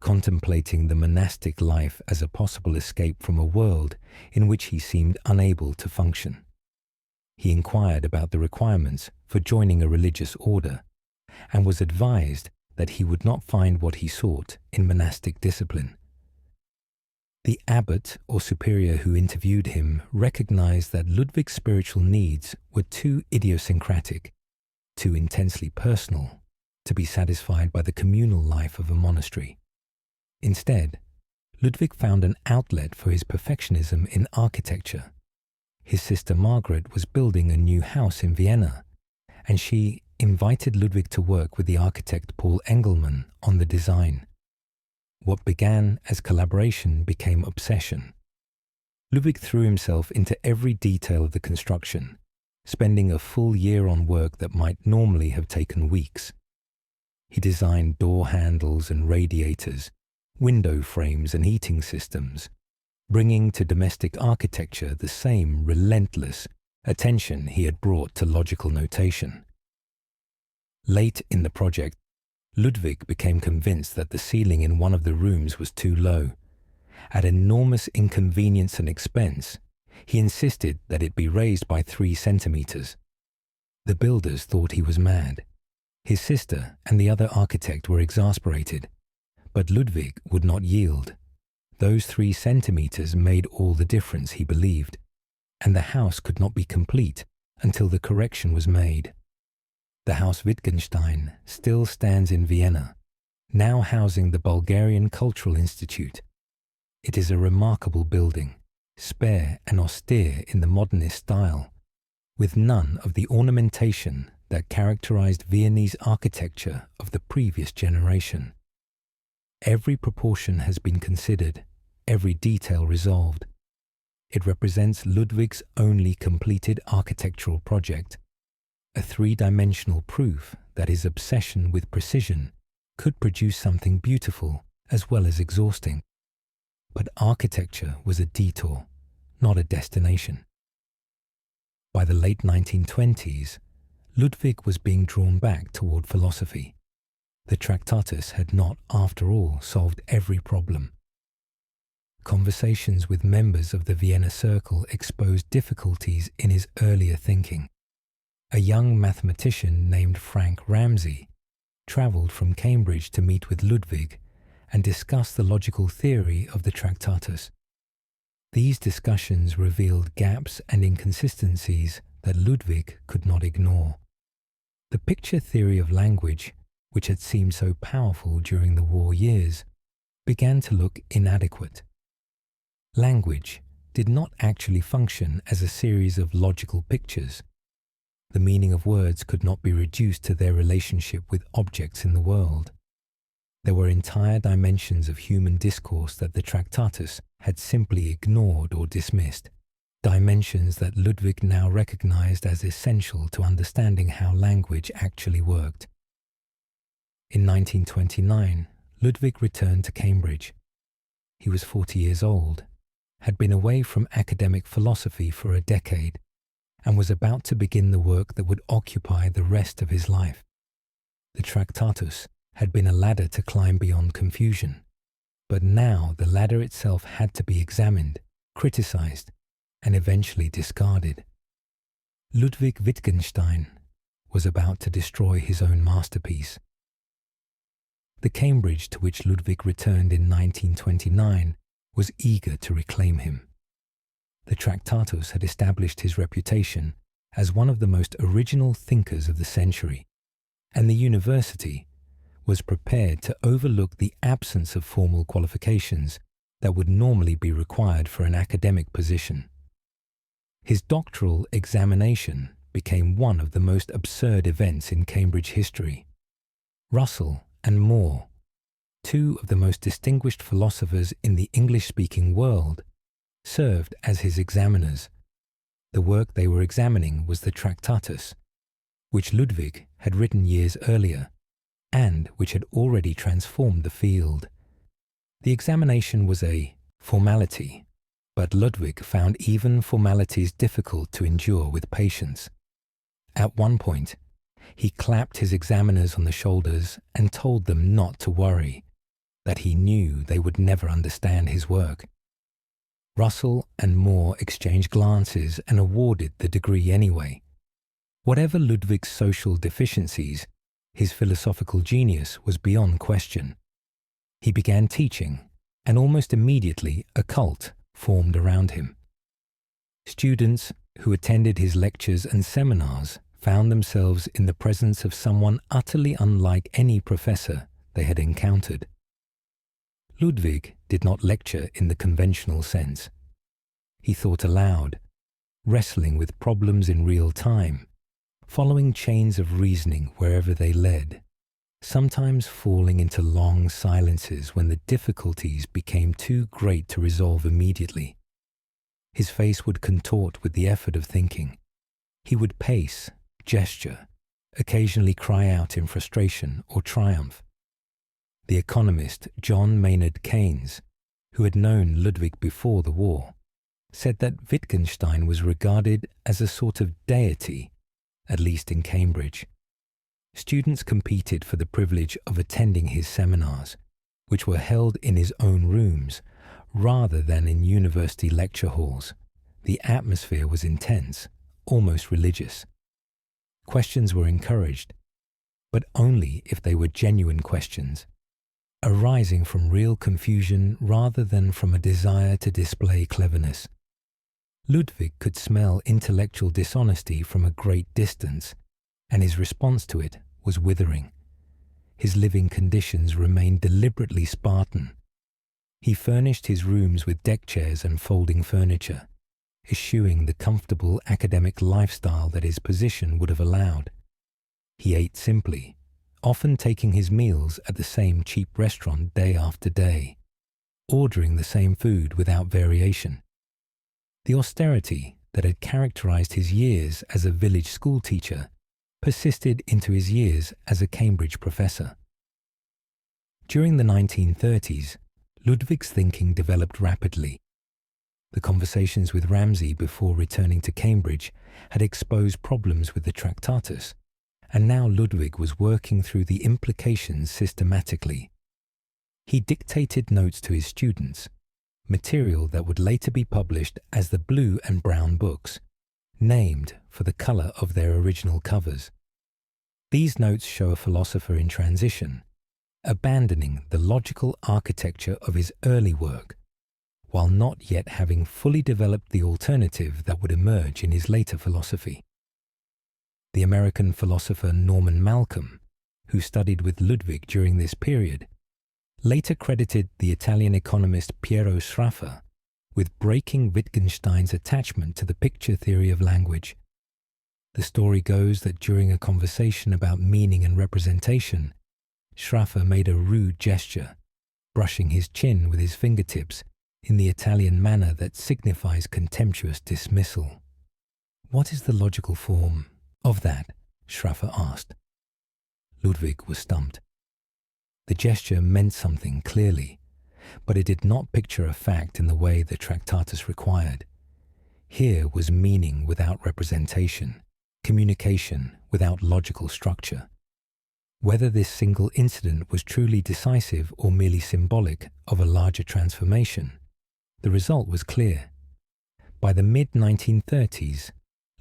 contemplating the monastic life as a possible escape from a world in which he seemed unable to function. He inquired about the requirements for joining a religious order and was advised that he would not find what he sought in monastic discipline. The abbot or superior who interviewed him recognized that Ludwig's spiritual needs were too idiosyncratic, too intensely personal, to be satisfied by the communal life of a monastery. Instead, Ludwig found an outlet for his perfectionism in architecture. His sister Margaret was building a new house in Vienna, and she invited Ludwig to work with the architect Paul Engelmann on the design. What began as collaboration became obsession. Ludwig threw himself into every detail of the construction, spending a full year on work that might normally have taken weeks. He designed door handles and radiators, window frames and heating systems, bringing to domestic architecture the same relentless attention he had brought to logical notation. Late in the project, Ludwig became convinced that the ceiling in one of the rooms was too low. At enormous inconvenience and expense, he insisted that it be raised by 3 centimeters. The builders thought he was mad. His sister and the other architect were exasperated, but Ludwig would not yield. Those 3 centimeters made all the difference, he believed, and the house could not be complete until the correction was made. The house Wittgenstein still stands in Vienna, now housing the Bulgarian Cultural Institute. It is a remarkable building, spare and austere in the modernist style, with none of the ornamentation that characterized Viennese architecture of the previous generation. Every proportion has been considered, every detail resolved. It represents Ludwig's only completed architectural project, a 3-dimensional proof that his obsession with precision could produce something beautiful as well as exhausting. But architecture was a detour, not a destination. By the late 1920s, Ludwig was being drawn back toward philosophy. The Tractatus had not, after all, solved every problem. Conversations with members of the Vienna Circle exposed difficulties in his earlier thinking. A young mathematician named Frank Ramsey travelled from Cambridge to meet with Ludwig and discuss the logical theory of the Tractatus. These discussions revealed gaps and inconsistencies that Ludwig could not ignore. The picture theory of language, which had seemed so powerful during the war years, began to look inadequate. Language did not actually function as a series of logical pictures. The meaning of words could not be reduced to their relationship with objects in the world. There were entire dimensions of human discourse that the Tractatus had simply ignored or dismissed, dimensions that Ludwig now recognized as essential to understanding how language actually worked. In 1929, Ludwig returned to Cambridge. He was 40 years old, had been away from academic philosophy for a decade, and was about to begin the work that would occupy the rest of his life. The Tractatus had been a ladder to climb beyond confusion, but now the ladder itself had to be examined, criticized, and eventually discarded. Ludwig Wittgenstein was about to destroy his own masterpiece. The Cambridge to which Ludwig returned in 1929 was eager to reclaim him. The Tractatus had established his reputation as one of the most original thinkers of the century, and the university was prepared to overlook the absence of formal qualifications that would normally be required for an academic position. His doctoral examination became one of the most absurd events in Cambridge history. Russell and Moore, 2 of the most distinguished philosophers in the English-speaking world, served as his examiners. The work they were examining was the Tractatus, which Ludwig had written years earlier, and which had already transformed the field. The examination was a formality, but Ludwig found even formalities difficult to endure with patience. At one point, he clapped his examiners on the shoulders and told them not to worry, that he knew they would never understand his work. Russell and Moore exchanged glances and awarded the degree anyway. Whatever Ludwig's social deficiencies, his philosophical genius was beyond question. He began teaching, and almost immediately a cult formed around him. Students who attended his lectures and seminars found themselves in the presence of someone utterly unlike any professor they had encountered. Ludwig did not lecture in the conventional sense. He thought aloud, wrestling with problems in real time, following chains of reasoning wherever they led, sometimes falling into long silences when the difficulties became too great to resolve immediately. His face would contort with the effort of thinking. He would pace, gesture, occasionally cry out in frustration or triumph. The economist John Maynard Keynes, who had known Ludwig before the war, said that Wittgenstein was regarded as a sort of deity, at least in Cambridge. Students competed for the privilege of attending his seminars, which were held in his own rooms rather than in university lecture halls. The atmosphere was intense, almost religious. Questions were encouraged, but only if they were genuine questions, arising from real confusion rather than from a desire to display cleverness. Ludwig could smell intellectual dishonesty from a great distance, and his response to it was withering. His living conditions remained deliberately Spartan. He furnished his rooms with deck chairs and folding furniture, eschewing the comfortable academic lifestyle that his position would have allowed. He ate simply, often taking his meals at the same cheap restaurant day after day, ordering the same food without variation. The austerity that had characterized his years as a village school teacher persisted into his years as a Cambridge professor. During the 1930s, Ludwig's thinking developed rapidly. The conversations with Ramsay before returning to Cambridge had exposed problems with the Tractatus, and now Ludwig was working through the implications systematically. He dictated notes to his students, material that would later be published as the Blue and Brown books, named for the colour of their original covers. These notes show a philosopher in transition, abandoning the logical architecture of his early work, while not yet having fully developed the alternative that would emerge in his later philosophy. The American philosopher Norman Malcolm, who studied with Ludwig during this period, later credited the Italian economist Piero Sraffa with breaking Wittgenstein's attachment to the picture theory of language. The story goes that during a conversation about meaning and representation, Sraffa made a rude gesture, brushing his chin with his fingertips in the Italian manner that signifies contemptuous dismissal. "What is the logical form of that?" Sraffa asked. Ludwig was stumped. The gesture meant something clearly, but it did not picture a fact in the way the Tractatus required. Here was meaning without representation, communication without logical structure. Whether this single incident was truly decisive or merely symbolic of a larger transformation, the result was clear. By the mid-1930s,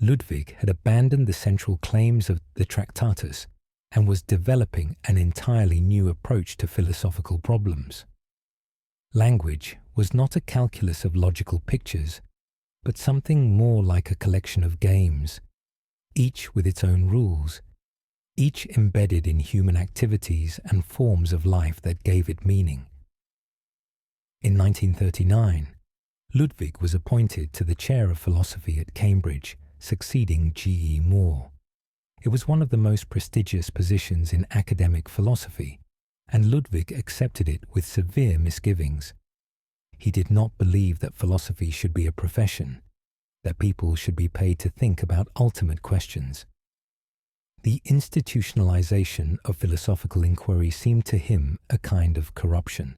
Ludwig had abandoned the central claims of the Tractatus and was developing an entirely new approach to philosophical problems. Language was not a calculus of logical pictures, but something more like a collection of games, each with its own rules, each embedded in human activities and forms of life that gave it meaning. In 1939, Ludwig was appointed to the chair of philosophy at Cambridge, succeeding G.E. Moore. It was one of the most prestigious positions in academic philosophy, and Ludwig accepted it with severe misgivings. He did not believe that philosophy should be a profession, that people should be paid to think about ultimate questions. The institutionalization of philosophical inquiry seemed to him a kind of corruption.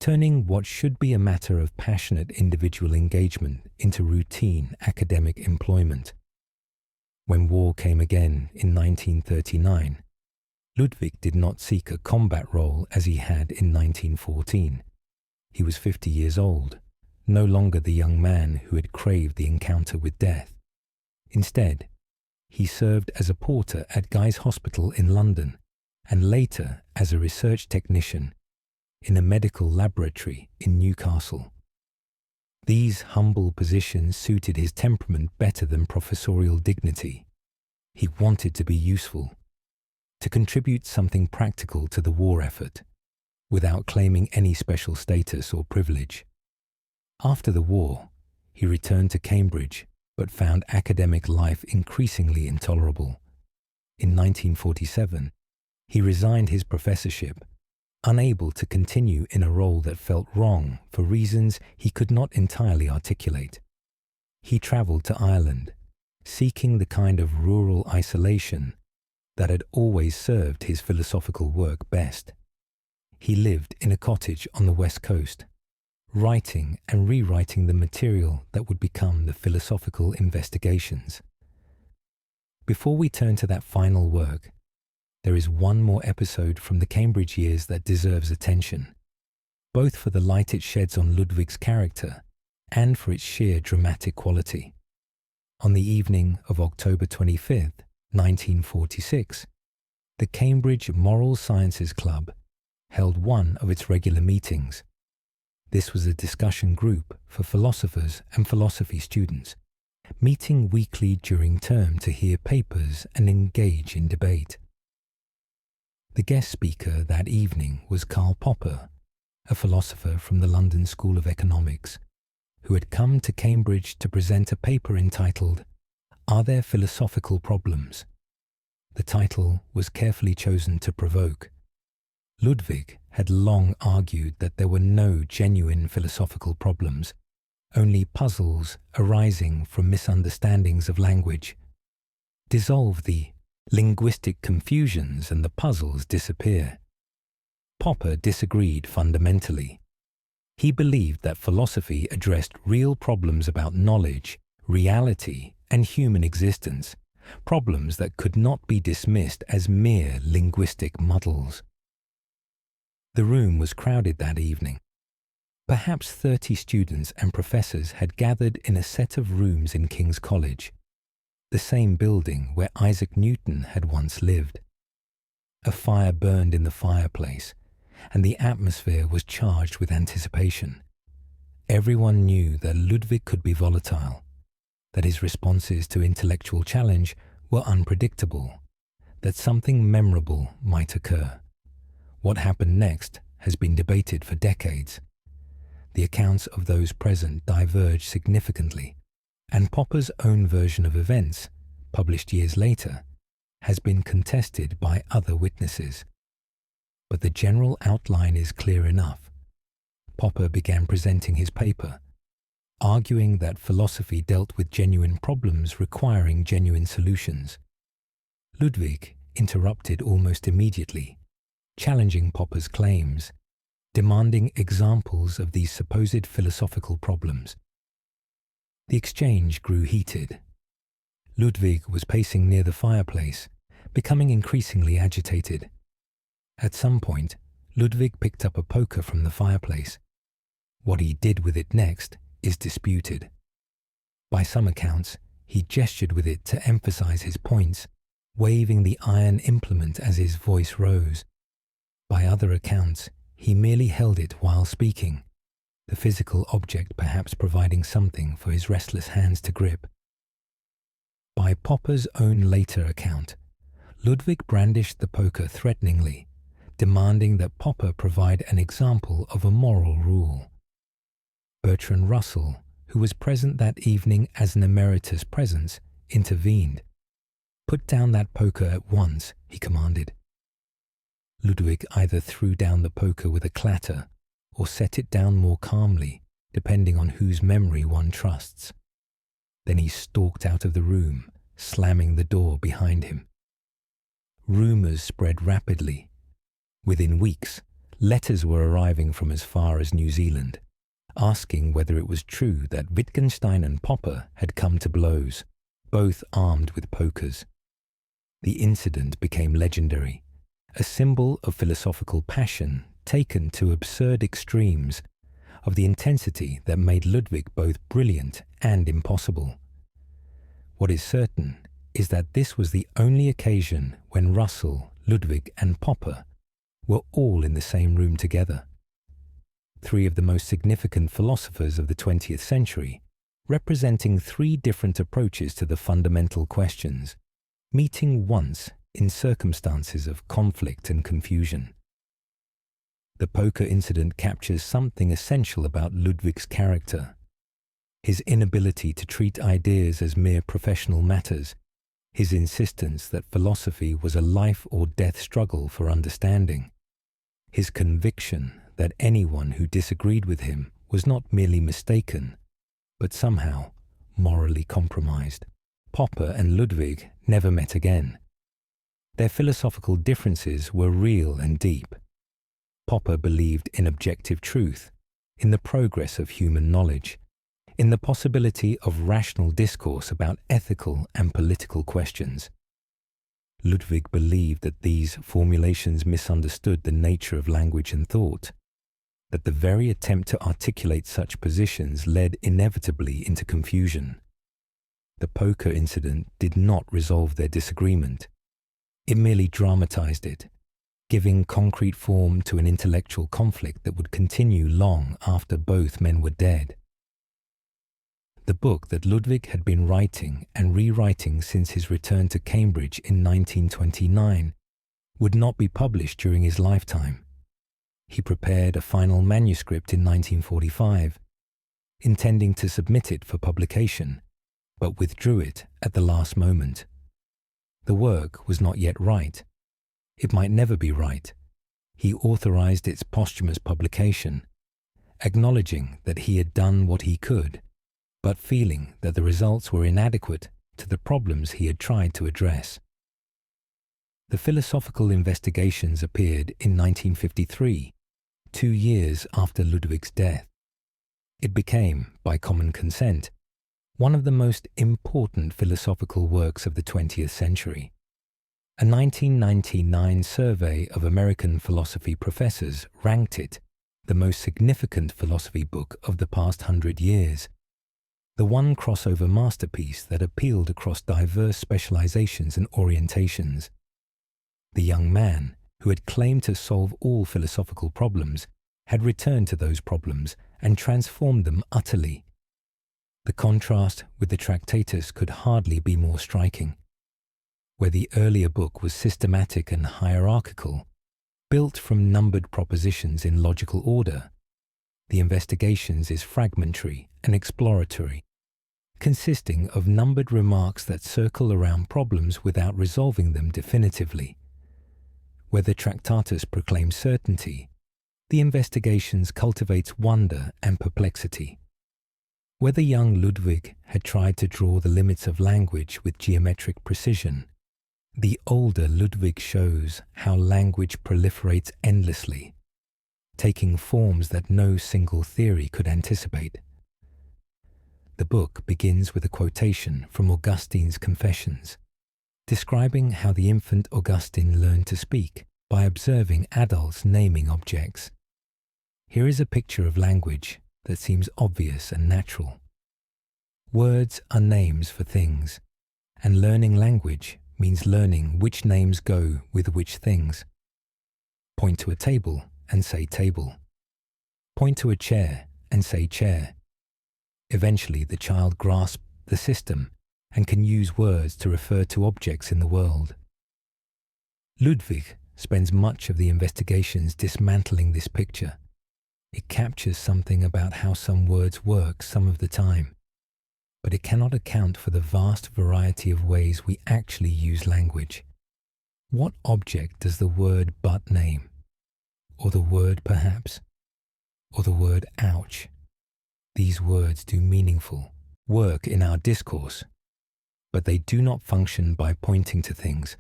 turning what should be a matter of passionate individual engagement into routine academic employment. When war came again in 1939, Ludwig did not seek a combat role as he had in 1914. He was 50 years old, no longer the young man who had craved the encounter with death. Instead, he served as a porter at Guy's Hospital in London, and later as a research technician in a medical laboratory in Newcastle. These humble positions suited his temperament better than professorial dignity. He wanted to be useful, to contribute something practical to the war effort, without claiming any special status or privilege. After the war, he returned to Cambridge, but found academic life increasingly intolerable. In 1947, he resigned his professorship, unable to continue in a role that felt wrong for reasons he could not entirely articulate. He travelled to Ireland, seeking the kind of rural isolation that had always served his philosophical work best. He lived in a cottage on the west coast, writing and rewriting the material that would become the Philosophical Investigations. Before we turn to that final work, there is one more episode from the Cambridge years that deserves attention, both for the light it sheds on Ludwig's character and for its sheer dramatic quality. On the evening of October 25th, 1946, the Cambridge Moral Sciences Club held one of its regular meetings. This was a discussion group for philosophers and philosophy students, meeting weekly during term to hear papers and engage in debate. The guest speaker that evening was Karl Popper, a philosopher from the London School of Economics, who had come to Cambridge to present a paper entitled "Are There Philosophical Problems?" The title was carefully chosen to provoke. Ludwig had long argued that there were no genuine philosophical problems, only puzzles arising from misunderstandings of language. Dissolve the linguistic confusions and the puzzles disappear. Popper disagreed fundamentally. He believed that philosophy addressed real problems about knowledge, reality, and human existence, problems that could not be dismissed as mere linguistic muddles. The room was crowded that evening. Perhaps 30 students and professors had gathered in a set of rooms in King's College, the same building where Isaac Newton had once lived. A fire burned in the fireplace, and the atmosphere was charged with anticipation. Everyone knew that Ludwig could be volatile, that his responses to intellectual challenge were unpredictable, that something memorable might occur. What happened next has been debated for decades. The accounts of those present diverge significantly, and Popper's own version of events, published years later, has been contested by other witnesses. But the general outline is clear enough. Popper began presenting his paper, arguing that philosophy dealt with genuine problems requiring genuine solutions. Ludwig interrupted almost immediately, challenging Popper's claims, demanding examples of these supposed philosophical problems. The exchange grew heated. Ludwig was pacing near the fireplace, becoming increasingly agitated. At some point, Ludwig picked up a poker from the fireplace. What he did with it next is disputed. By some accounts, he gestured with it to emphasize his points, waving the iron implement as his voice rose. By other accounts, he merely held it while speaking, the physical object perhaps providing something for his restless hands to grip. By Popper's own later account, Ludwig brandished the poker threateningly, demanding that Popper provide an example of a moral rule. Bertrand Russell, who was present that evening as an emeritus presence, intervened. "Put down that poker at once," he commanded. Ludwig either threw down the poker with a clatter or set it down more calmly, depending on whose memory one trusts. Then he stalked out of the room, slamming the door behind him. Rumours spread rapidly. Within weeks, letters were arriving from as far as New Zealand, asking whether it was true that Wittgenstein and Popper had come to blows, both armed with pokers. The incident became legendary, a symbol of philosophical passion taken to absurd extremes, of the intensity that made Ludwig both brilliant and impossible. What is certain is that this was the only occasion when Russell, Ludwig and Popper were all in the same room together. Three of the most significant philosophers of the 20th century, representing three different approaches to the fundamental questions, meeting once in circumstances of conflict and confusion. The poker incident captures something essential about Ludwig's character: his inability to treat ideas as mere professional matters, his insistence that philosophy was a life or death struggle for understanding, his conviction that anyone who disagreed with him was not merely mistaken, but somehow morally compromised. Popper and Ludwig never met again. Their philosophical differences were real and deep. Popper believed in objective truth, in the progress of human knowledge, in the possibility of rational discourse about ethical and political questions. Ludwig believed that these formulations misunderstood the nature of language and thought, that the very attempt to articulate such positions led inevitably into confusion. The poker incident did not resolve their disagreement. It merely dramatized it, giving concrete form to an intellectual conflict that would continue long after both men were dead. The book that Ludwig had been writing and rewriting since his return to Cambridge in 1929 would not be published during his lifetime. He prepared a final manuscript in 1945, intending to submit it for publication, but withdrew it at the last moment. The work was not yet right. It might never be right. He authorized its posthumous publication, acknowledging that he had done what he could, but feeling that the results were inadequate to the problems he had tried to address. The Philosophical Investigations appeared in 1953, 2 years after Ludwig's death. It became, by common consent, one of the most important philosophical works of the 20th century. A 1999 survey of American philosophy professors ranked it the most significant philosophy book of the past 100 years, the one crossover masterpiece that appealed across diverse specializations and orientations. The young man, who had claimed to solve all philosophical problems, had returned to those problems and transformed them utterly. The contrast with the Tractatus could hardly be more striking. Where the earlier book was systematic and hierarchical, built from numbered propositions in logical order, the Investigations is fragmentary and exploratory, consisting of numbered remarks that circle around problems without resolving them definitively. Where the Tractatus proclaims certainty, the Investigations cultivates wonder and perplexity. Where the young Ludwig had tried to draw the limits of language with geometric precision, the older Ludwig shows how language proliferates endlessly, taking forms that no single theory could anticipate. The book begins with a quotation from Augustine's Confessions, describing how the infant Augustine learned to speak by observing adults naming objects. Here is a picture of language that seems obvious and natural. Words are names for things, and learning language means learning which names go with which things. Point to a table and say table. Point to a chair and say chair. Eventually the child grasps the system and can use words to refer to objects in the world. Ludwig spends much of the Investigations dismantling this picture. It captures something about how some words work some of the time, but it cannot account for the vast variety of ways we actually use language. What object does the word but name? Or the word perhaps? Or the word ouch? These words do meaningful work in our discourse, but they do not function by pointing to things.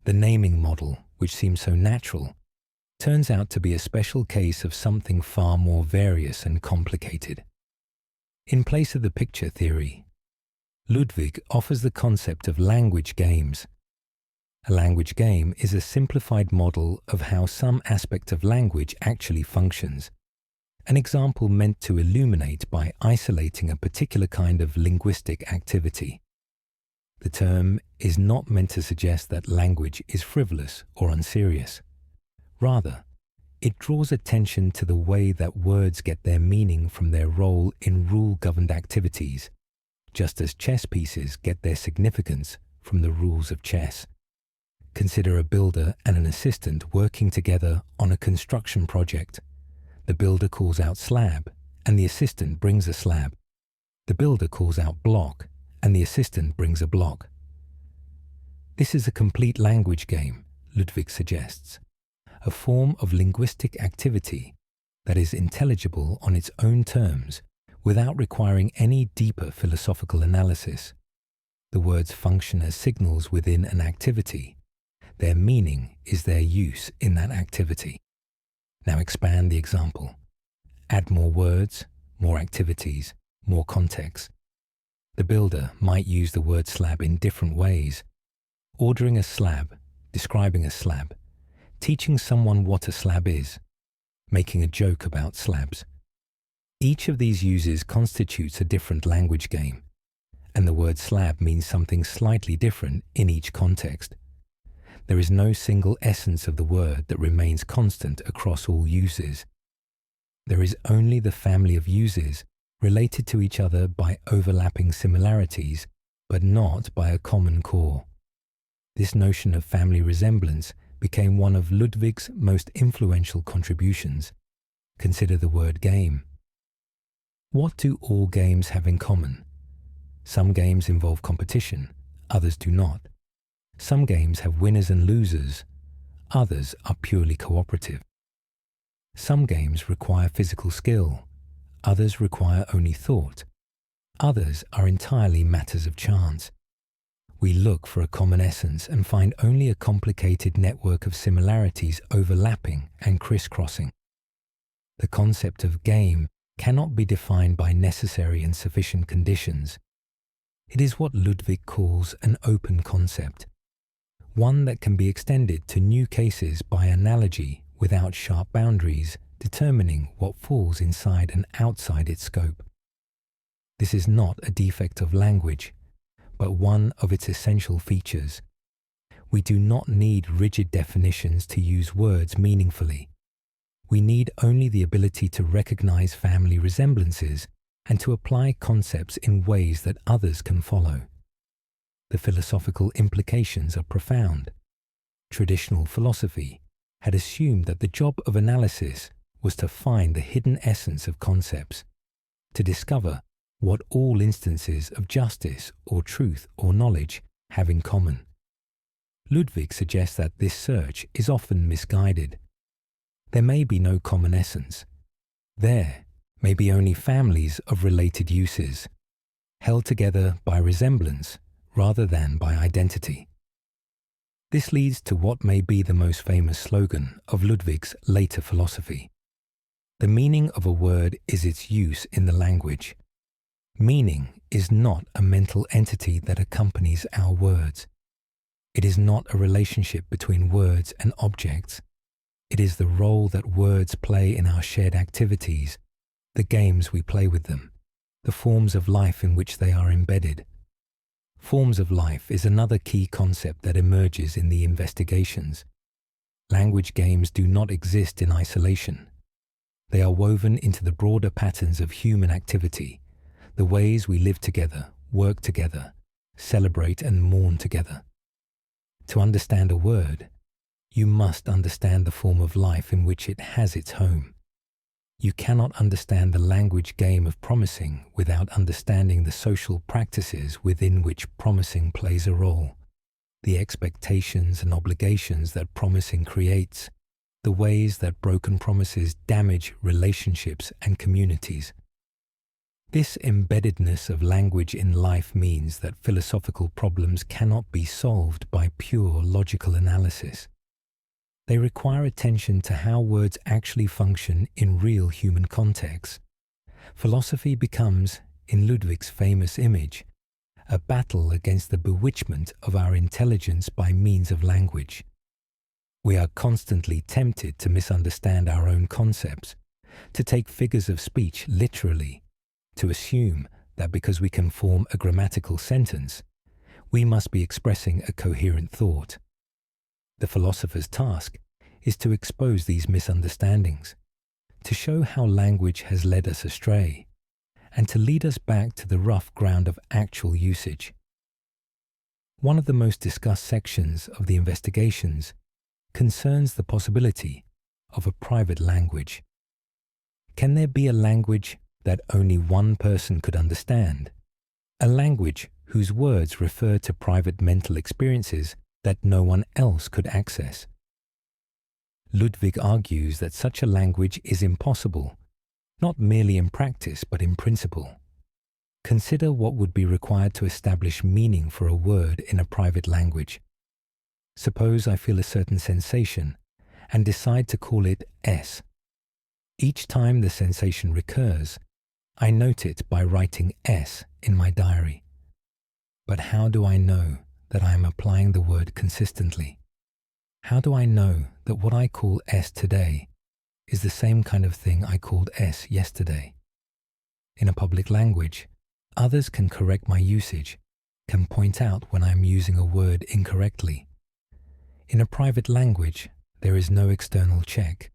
The naming model, which seems so natural, turns out to be a special case of something far more various and complicated. In place of the picture theory, Ludwig offers the concept of language games. A language game is a simplified model of how some aspect of language actually functions, an example meant to illuminate by isolating a particular kind of linguistic activity. The term is not meant to suggest that language is frivolous or unserious. Rather, it draws attention to the way that words get their meaning from their role in rule-governed activities, just as chess pieces get their significance from the rules of chess. Consider a builder and an assistant working together on a construction project. The builder calls out slab, and the assistant brings a slab. The builder calls out block, and the assistant brings a block. This is a complete language game, Ludwig suggests, a form of linguistic activity that is intelligible on its own terms without requiring any deeper philosophical analysis. The words function as signals within an activity. Their meaning is their use in that activity. Now expand the example. Add more words, more activities, more context. The builder might use the word slab in different ways, ordering a slab, describing a slab, teaching someone what a slab is, making a joke about slabs. Each of these uses constitutes a different language game, and the word slab means something slightly different in each context. There is no single essence of the word that remains constant across all uses. There is only the family of uses related to each other by overlapping similarities, but not by a common core. This notion of family resemblance became one of Ludwig's most influential contributions. Consider the word game. What do all games have in common? Some games involve competition, others do not. Some games have winners and losers, others are purely cooperative. Some games require physical skill, others require only thought, others are entirely matters of chance. We look for a common essence and find only a complicated network of similarities overlapping and crisscrossing. The concept of game cannot be defined by necessary and sufficient conditions. It is what Ludwig calls an open concept, one that can be extended to new cases by analogy without sharp boundaries determining what falls inside and outside its scope. This is not a defect of language, but one of its essential features. We do not need rigid definitions to use words meaningfully. We need only the ability to recognize family resemblances and to apply concepts in ways that others can follow. The philosophical implications are profound. Traditional philosophy had assumed that the job of analysis was to find the hidden essence of concepts, to discover what all instances of justice or truth or knowledge have in common. Ludwig suggests that this search is often misguided. There may be no common essence. There may be only families of related uses, held together by resemblance rather than by identity. This leads to what may be the most famous slogan of Ludwig's later philosophy. The meaning of a word is its use in the language. Meaning is not a mental entity that accompanies our words. It is not a relationship between words and objects. It is the role that words play in our shared activities, the games we play with them, the forms of life in which they are embedded. Forms of life is another key concept that emerges in the investigations. Language games do not exist in isolation. They are woven into the broader patterns of human activity, the ways we live together, work together, celebrate and mourn together. To understand a word, you must understand the form of life in which it has its home. You cannot understand the language game of promising without understanding the social practices within which promising plays a role, the expectations and obligations that promising creates, the ways that broken promises damage relationships and communities. This embeddedness of language in life means that philosophical problems cannot be solved by pure logical analysis. They require attention to how words actually function in real human contexts. Philosophy becomes, in Ludwig's famous image, a battle against the bewitchment of our intelligence by means of language. We are constantly tempted to misunderstand our own concepts, to take figures of speech literally, to assume that because we can form a grammatical sentence, we must be expressing a coherent thought. The philosopher's task is to expose these misunderstandings, to show how language has led us astray, and to lead us back to the rough ground of actual usage. One of the most discussed sections of the investigations concerns the possibility of a private language. Can there be a language that only one person could understand? A language whose words refer to private mental experiences that no one else could access? Ludwig argues that such a language is impossible, not merely in practice but in principle. Consider what would be required to establish meaning for a word in a private language. Suppose I feel a certain sensation and decide to call it S. Each time the sensation recurs, I note it by writing S in my diary. But how do I know that I am applying the word consistently? How do I know that what I call S today is the same kind of thing I called S yesterday? In a public language, others can correct my usage, can point out when I am using a word incorrectly. In a private language, there is no external check.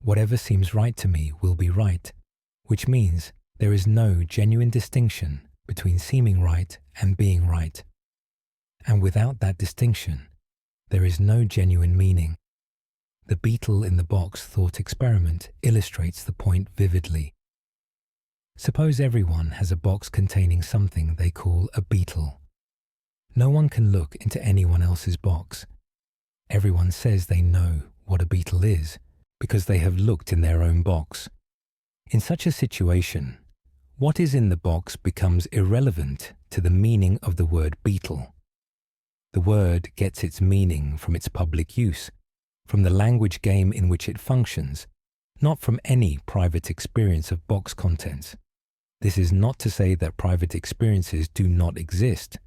Whatever seems right to me will be right, which means there is no genuine distinction between seeming right and being right. And without that distinction, there is no genuine meaning. The beetle in the box thought experiment illustrates the point vividly. Suppose everyone has a box containing something they call a beetle. No one can look into anyone else's box. Everyone says they know what a beetle is because they have looked in their own box. In such a situation, what is in the box becomes irrelevant to the meaning of the word beetle. The word gets its meaning from its public use, from the language game in which it functions, not from any private experience of box contents. This is not to say that private experiences do not exist,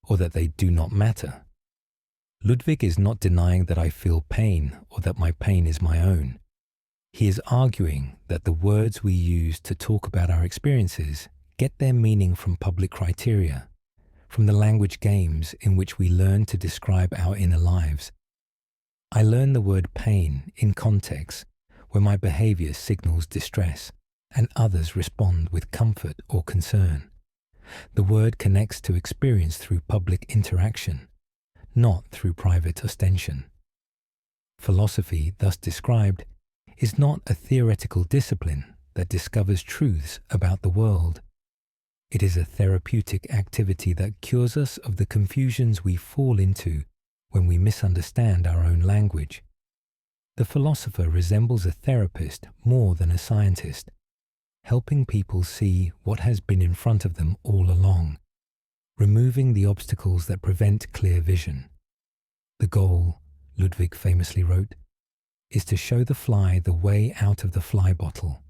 or that they do not matter. Ludwig is not denying that I feel pain or that my pain is my own. He is arguing that the words we use to talk about our experiences get their meaning from public criteria, from the language games in which we learn to describe our inner lives. I learn the word pain in context where my behavior signals distress and others respond with comfort or concern. The word connects to experience through public interaction, not through private ostension. Philosophy, thus described, is not a theoretical discipline that discovers truths about the world. It is a therapeutic activity that cures us of the confusions we fall into when we misunderstand our own language. The philosopher resembles a therapist more than a scientist, helping people see what has been in front of them all along, removing the obstacles that prevent clear vision. The goal, Ludwig famously wrote, is to show the fly the way out of the fly bottle.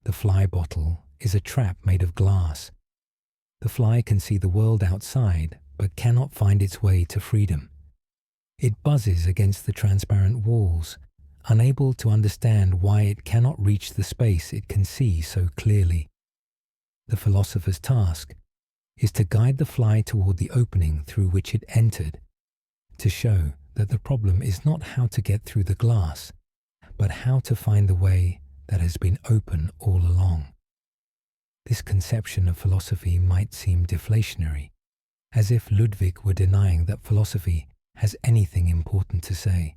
The fly bottle is a trap made of glass. The fly can see the world outside but cannot find its way to freedom. It buzzes against the transparent walls, unable to understand why it cannot reach the space it can see so clearly. The philosopher's task is to guide the fly toward the opening through which it entered, to show that the problem is not how to get through the glass, but how to find the way that has been open all along. This conception of philosophy might seem deflationary, as if Ludwig were denying that philosophy has anything important to say.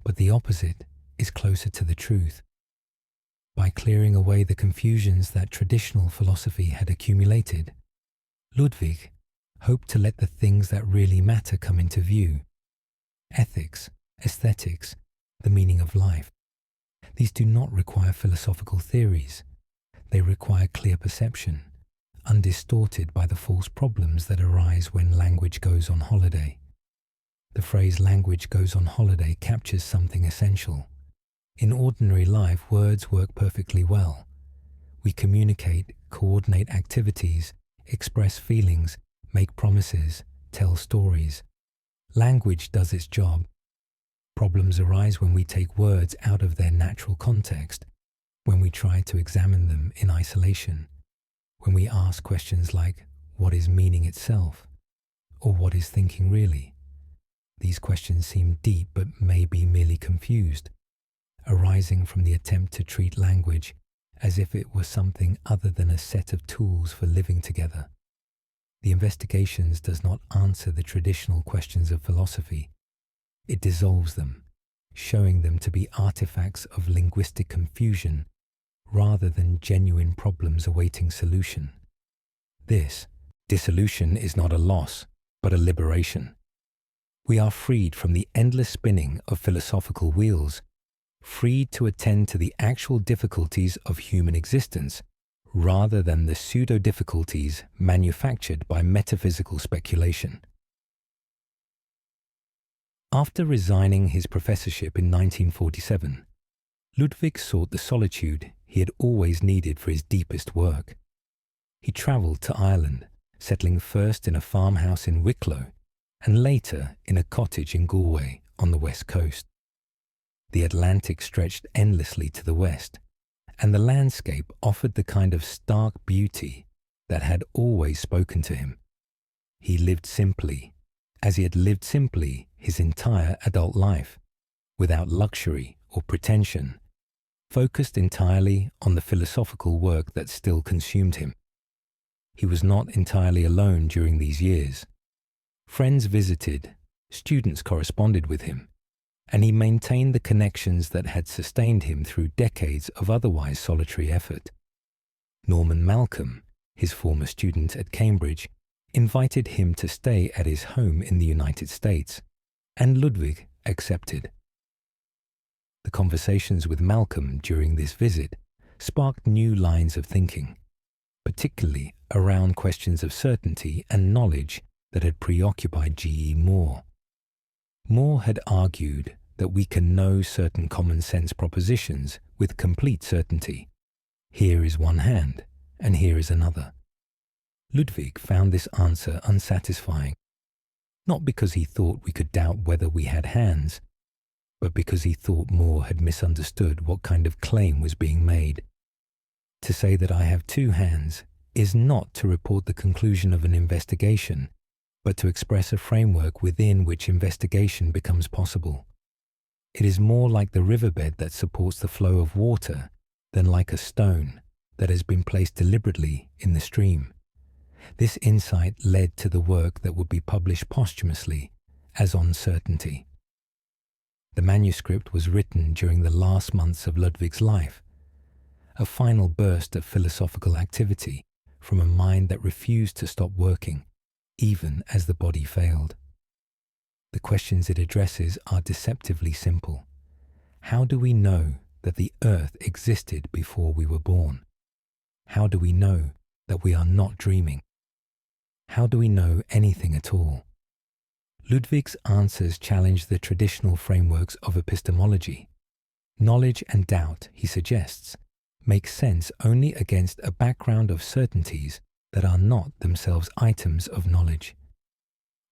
But the opposite is closer to the truth. By clearing away the confusions that traditional philosophy had accumulated, Ludwig hoped to let the things that really matter come into view. Ethics, aesthetics, the meaning of life. These do not require philosophical theories. They require clear perception, undistorted by the false problems that arise when language goes on holiday. The phrase "language goes on holiday" captures something essential. In ordinary life, words work perfectly well. We communicate, coordinate activities, express feelings, make promises, tell stories. Language does its job. Problems arise when we take words out of their natural context, when we try to examine them in isolation, when we ask questions like, what is meaning itself? Or what is thinking really? These questions seem deep but may be merely confused, arising from the attempt to treat language as if it were something other than a set of tools for living together. The Investigations does not answer the traditional questions of philosophy. It dissolves them, showing them to be artifacts of linguistic confusion rather than genuine problems awaiting solution. This dissolution is not a loss, but a liberation. We are freed from the endless spinning of philosophical wheels, freed to attend to the actual difficulties of human existence rather than the pseudo-difficulties manufactured by metaphysical speculation. After resigning his professorship in 1947, Ludwig sought the solitude he had always needed for his deepest work. He travelled to Ireland, settling first in a farmhouse in Wicklow and later in a cottage in Galway on the west coast. The Atlantic stretched endlessly to the west, and the landscape offered the kind of stark beauty that had always spoken to him. He lived simply, as he had lived simply his entire adult life, without luxury or pretension, focused entirely on the philosophical work that still consumed him. He was not entirely alone during these years. Friends visited, students corresponded with him, and he maintained the connections that had sustained him through decades of otherwise solitary effort. Norman Malcolm, his former student at Cambridge, invited him to stay at his home in the United States, and Ludwig accepted. The conversations with Malcolm during this visit sparked new lines of thinking, particularly around questions of certainty and knowledge that had preoccupied G.E. Moore. Moore had argued that we can know certain common sense propositions with complete certainty. Here is one hand, and here is another. Ludwig found this answer unsatisfying, not because he thought we could doubt whether we had hands, but because he thought Moore had misunderstood what kind of claim was being made. To say that I have two hands is not to report the conclusion of an investigation, but to express a framework within which investigation becomes possible. It is more like the riverbed that supports the flow of water than like a stone that has been placed deliberately in the stream. This insight led to the work that would be published posthumously as On Certainty. The manuscript was written during the last months of Ludwig's life, a final burst of philosophical activity from a mind that refused to stop working, even as the body failed. The questions it addresses are deceptively simple. How do we know that the earth existed before we were born? How do we know that we are not dreaming? How do we know anything at all? Ludwig's answers challenge the traditional frameworks of epistemology. Knowledge and doubt, he suggests, make sense only against a background of certainties that are not themselves items of knowledge.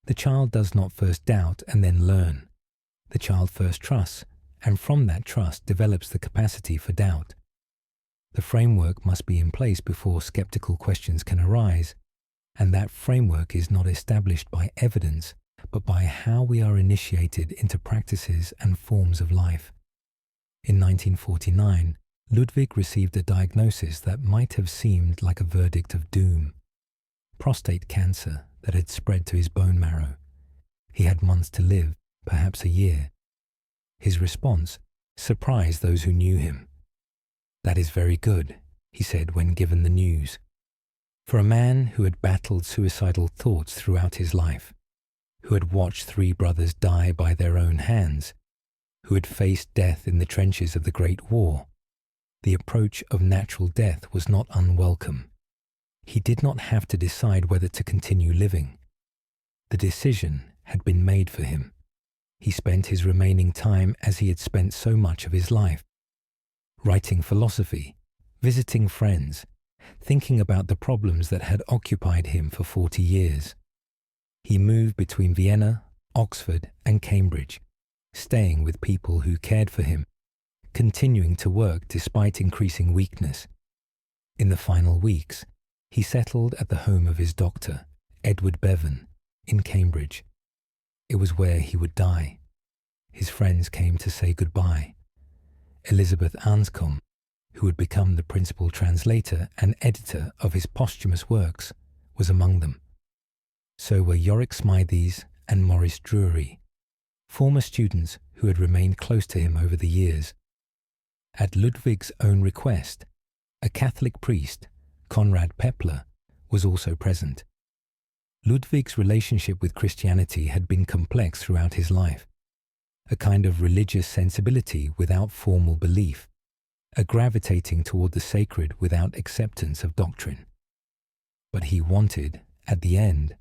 The child does not first doubt and then learn. The child first trusts, and from that trust develops the capacity for doubt. The framework must be in place before skeptical questions can arise, and that framework is not established by evidence, but by how we are initiated into practices and forms of life. In 1949, Ludwig received a diagnosis that might have seemed like a verdict of doom: prostate cancer that had spread to his bone marrow. He had months to live, perhaps a year. His response surprised those who knew him. "That is very good," he said when given the news. For a man who had battled suicidal thoughts throughout his life, who had watched 3 brothers die by their own hands, who had faced death in the trenches of the Great War, the approach of natural death was not unwelcome. He did not have to decide whether to continue living. The decision had been made for him. He spent his remaining time as he had spent so much of his life, writing philosophy, visiting friends, thinking about the problems that had occupied him for 40 years. He moved between Vienna, Oxford, and Cambridge, staying with people who cared for him, continuing to work despite increasing weakness. In the final weeks, he settled at the home of his doctor, Edward Bevan, in Cambridge. It was where he would die. His friends came to say goodbye. Elizabeth Anscombe, who would become the principal translator and editor of his posthumous works, was among them. So were Yorick Smithies and Maurice Drury, former students who had remained close to him over the years. At Ludwig's own request, a Catholic priest, Conrad Pepler, was also present. Ludwig's relationship with Christianity had been complex throughout his life, a kind of religious sensibility without formal belief, a gravitating toward the sacred without acceptance of doctrine. But he wanted, at the end,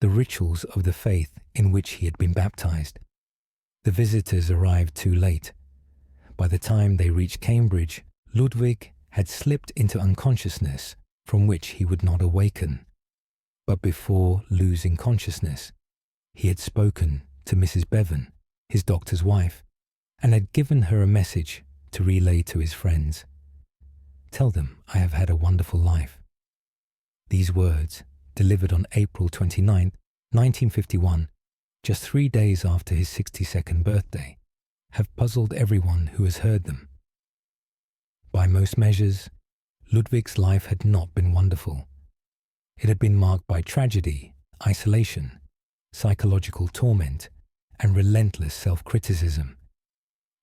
the rituals of the faith in which he had been baptized. The visitors arrived too late. By the time they reached Cambridge, Ludwig had slipped into unconsciousness from which he would not awaken. But before losing consciousness, he had spoken to Mrs. Bevan, his doctor's wife, and had given her a message to relay to his friends. "Tell them I have had a wonderful life." These words, delivered on April 29, 1951, just 3 days after his 62nd birthday, have puzzled everyone who has heard them. By most measures, Ludwig's life had not been wonderful. It had been marked by tragedy, isolation, psychological torment, and relentless self-criticism.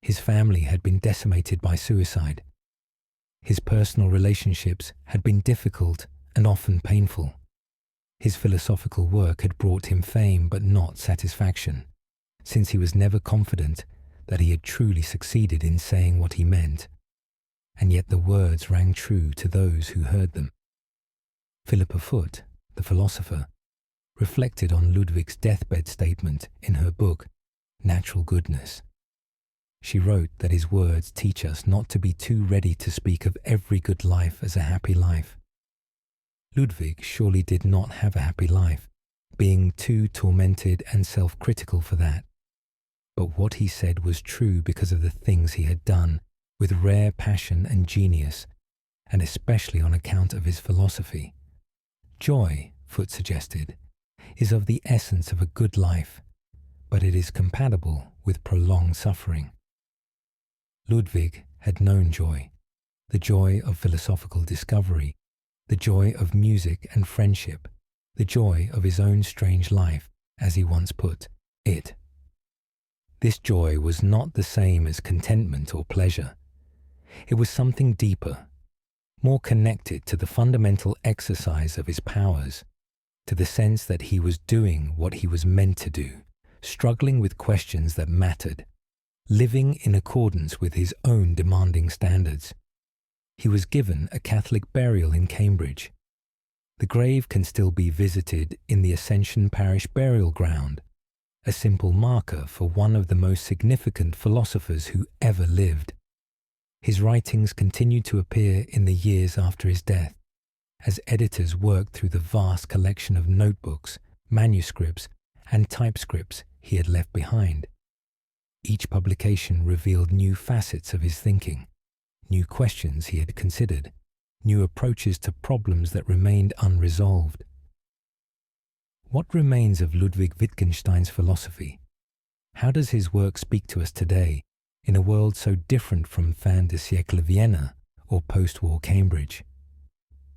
His family had been decimated by suicide. His personal relationships had been difficult and often painful. His philosophical work had brought him fame but not satisfaction, since he was never confident that he had truly succeeded in saying what he meant. And yet the words rang true to those who heard them. Philippa Foot, the philosopher, reflected on Ludwig's deathbed statement in her book, Natural Goodness. She wrote that his words teach us not to be too ready to speak of every good life as a happy life. Ludwig surely did not have a happy life, being too tormented and self-critical for that. But what he said was true because of the things he had done with rare passion and genius, and especially on account of his philosophy. Joy, Foot suggested, is of the essence of a good life, but it is compatible with prolonged suffering. Ludwig had known joy, the joy of philosophical discovery, the joy of music and friendship, the joy of his own strange life, as he once put it. This joy was not the same as contentment or pleasure. It was something deeper, more connected to the fundamental exercise of his powers, to the sense that he was doing what he was meant to do, struggling with questions that mattered, living in accordance with his own demanding standards. He was given a Catholic burial in Cambridge. The grave can still be visited in the Ascension Parish Burial Ground, a simple marker for one of the most significant philosophers who ever lived. His writings continued to appear in the years after his death, as editors worked through the vast collection of notebooks, manuscripts, and typescripts he had left behind. Each publication revealed new facets of his thinking, new questions he had considered, new approaches to problems that remained unresolved. What remains of Ludwig Wittgenstein's philosophy? How does his work speak to us today in a world so different from fin de siècle Vienna or post-war Cambridge?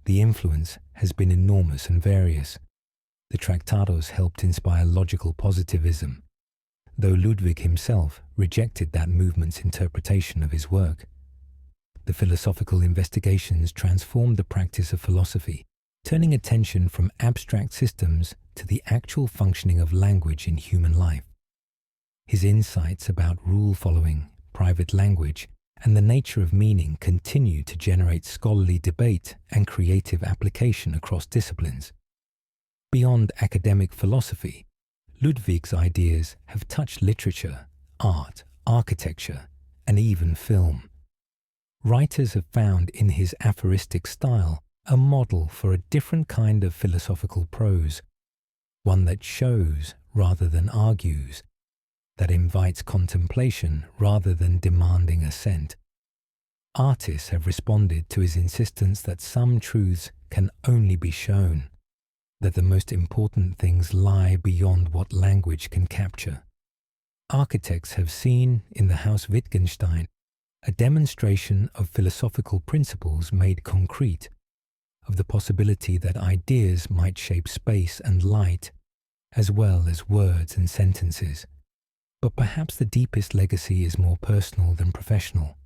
The influence has been enormous and various. The Tractatus helped inspire logical positivism, though Ludwig himself rejected that movement's interpretation of his work. The philosophical investigations transformed the practice of philosophy, turning attention from abstract systems to the actual functioning of language in human life. His insights about rule-following, private language, and the nature of meaning continue to generate scholarly debate and creative application across disciplines. Beyond academic philosophy, Ludwig's ideas have touched literature, art, architecture, and even film. Writers have found in his aphoristic style a model for a different kind of philosophical prose, one that shows rather than argues, that invites contemplation rather than demanding assent. Artists have responded to his insistence that some truths can only be shown, that the most important things lie beyond what language can capture. Architects have seen in the house Wittgenstein a demonstration of philosophical principles made concrete, of the possibility that ideas might shape space and light, as well as words and sentences. But perhaps the deepest legacy is more personal than professional.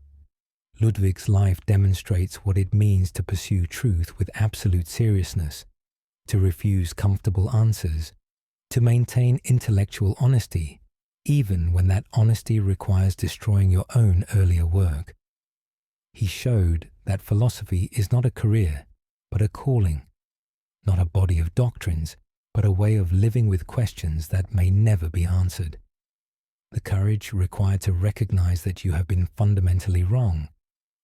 Ludwig's life demonstrates what it means to pursue truth with absolute seriousness, to refuse comfortable answers, to maintain intellectual honesty, even when that honesty requires destroying your own earlier work. He showed that philosophy is not a career, but a calling, not a body of doctrines, but a way of living with questions that may never be answered. The courage required to recognize that you have been fundamentally wrong,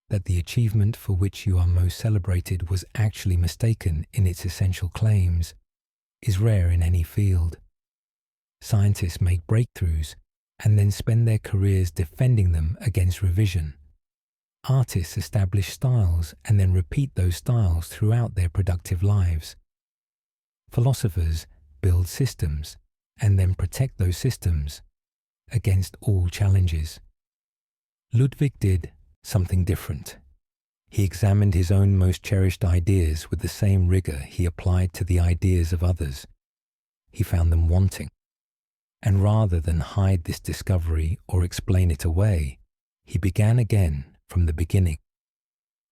that the achievement for which you are most celebrated was actually mistaken in its essential claims, is rare in any field. Scientists make breakthroughs and then spend their careers defending them against revision. Artists establish styles and then repeat those styles throughout their productive lives. Philosophers build systems and then protect those systems against all challenges. Ludwig did something different. He examined his own most cherished ideas with the same rigor he applied to the ideas of others. He found them wanting. And rather than hide this discovery or explain it away, he began again from the beginning,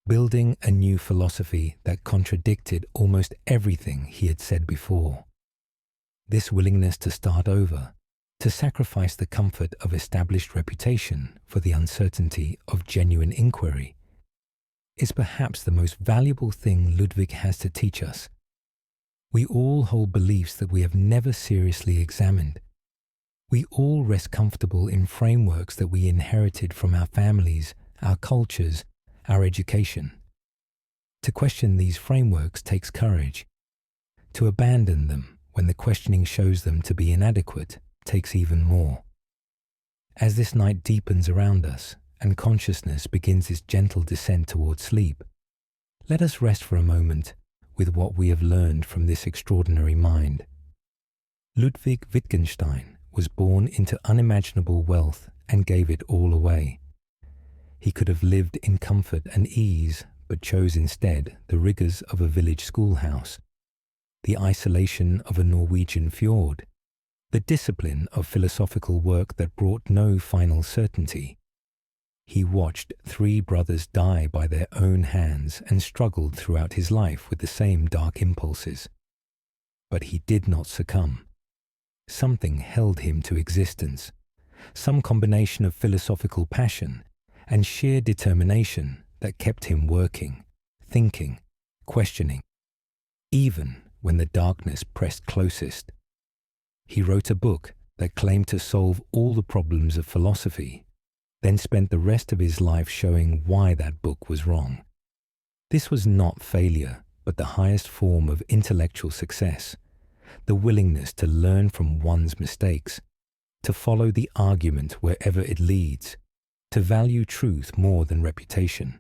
building a new philosophy that contradicted almost everything he had said before. This willingness to start over, to sacrifice the comfort of established reputation for the uncertainty of genuine inquiry, is perhaps the most valuable thing Ludwig has to teach us. We all hold beliefs that we have never seriously examined. We all rest comfortable in frameworks that we inherited from our families, our cultures, our education. To question these frameworks takes courage. To abandon them when the questioning shows them to be inadequate takes even more. As this night deepens around us and consciousness begins its gentle descent towards sleep, let us rest for a moment with what we have learned from this extraordinary mind. Ludwig Wittgenstein was born into unimaginable wealth and gave it all away. He could have lived in comfort and ease, but chose instead the rigors of a village schoolhouse, the isolation of a Norwegian fjord, the discipline of philosophical work that brought no final certainty. He watched 3 brothers die by their own hands and struggled throughout his life with the same dark impulses. But he did not succumb. Something held him to existence, some combination of philosophical passion and sheer determination that kept him working, thinking, questioning, even when the darkness pressed closest. He wrote a book that claimed to solve all the problems of philosophy, then spent the rest of his life showing why that book was wrong. This was not failure, but the highest form of intellectual success, the willingness to learn from one's mistakes, to follow the argument wherever it leads, to value truth more than reputation,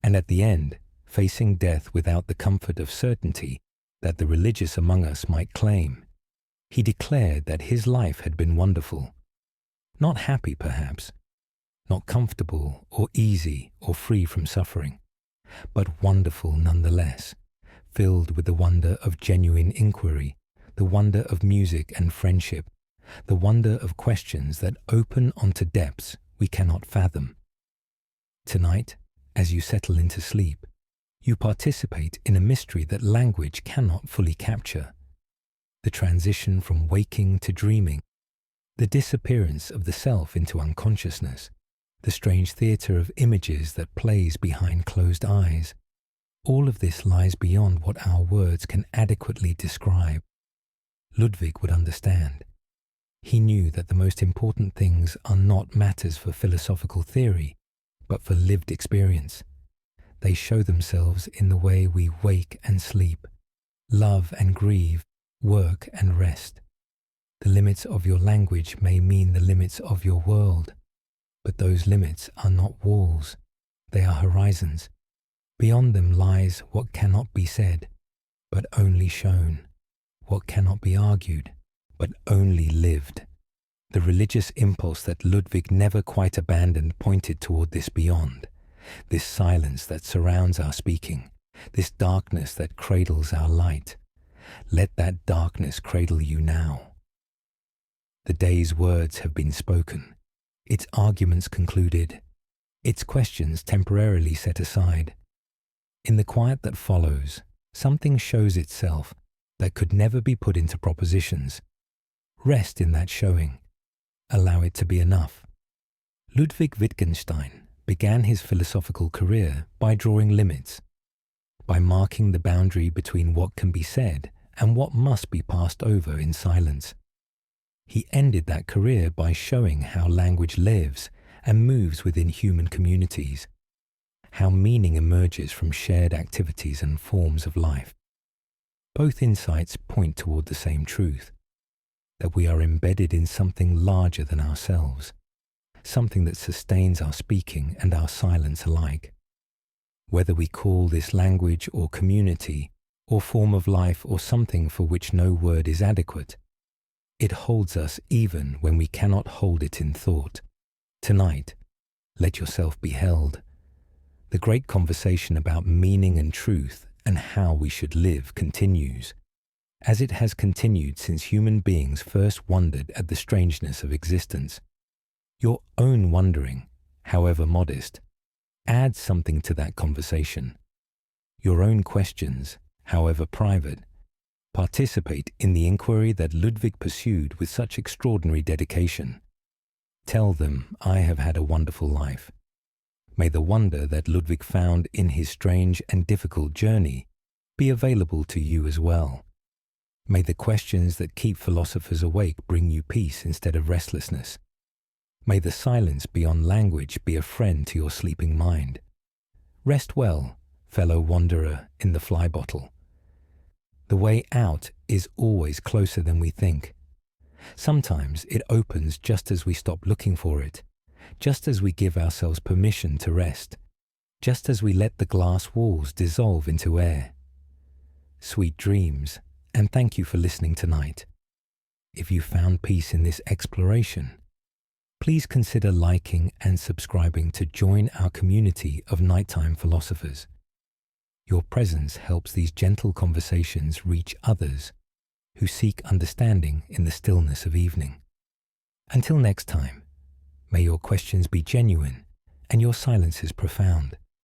and at the end, facing death without the comfort of certainty that the religious among us might claim. He declared that his life had been wonderful, not happy perhaps, not comfortable or easy or free from suffering, but wonderful nonetheless, filled with the wonder of genuine inquiry, the wonder of music and friendship, the wonder of questions that open onto depths we cannot fathom. Tonight, as you settle into sleep, you participate in a mystery that language cannot fully capture. The transition from waking to dreaming, the disappearance of the self into unconsciousness, the strange theatre of images that plays behind closed eyes. All of this lies beyond what our words can adequately describe. Ludwig would understand. He knew that the most important things are not matters for philosophical theory, but for lived experience. They show themselves in the way we wake and sleep, love and grieve, work and rest. The limits of your language may mean the limits of your world, but those limits are not walls, they are horizons. Beyond them lies what cannot be said, but only shown, what cannot be argued, but only lived. The religious impulse that Ludwig never quite abandoned pointed toward this beyond, this silence that surrounds our speaking, this darkness that cradles our light. Let that darkness cradle you now. The day's words have been spoken, its arguments concluded, its questions temporarily set aside. In the quiet that follows, something shows itself that could never be put into propositions. Rest in that showing. Allow it to be enough. Ludwig Wittgenstein began his philosophical career by drawing limits, by marking the boundary between what can be said and what must be passed over in silence. He ended that career by showing how language lives and moves within human communities, how meaning emerges from shared activities and forms of life. Both insights point toward the same truth, that we are embedded in something larger than ourselves, something that sustains our speaking and our silence alike. Whether we call this language or community or form of life or something for which no word is adequate, it holds us even when we cannot hold it in thought. Tonight, let yourself be held. The great conversation about meaning and truth and how we should live continues, as it has continued since human beings first wondered at the strangeness of existence. Your own wondering, however modest, adds something to that conversation. Your own questions, however private, participate in the inquiry that Ludwig pursued with such extraordinary dedication. Tell them I have had a wonderful life. May the wonder that Ludwig found in his strange and difficult journey be available to you as well. May the questions that keep philosophers awake bring you peace instead of restlessness. May the silence beyond language be a friend to your sleeping mind. Rest well, fellow wanderer in the fly bottle. The way out is always closer than we think. Sometimes it opens just as we stop looking for it, just as we give ourselves permission to rest, just as we let the glass walls dissolve into air. Sweet dreams, and thank you for listening tonight. If you found peace in this exploration, please consider liking and subscribing to join our community of nighttime philosophers. Your presence helps these gentle conversations reach others who seek understanding in the stillness of evening. Until next time, may your questions be genuine and your silences profound.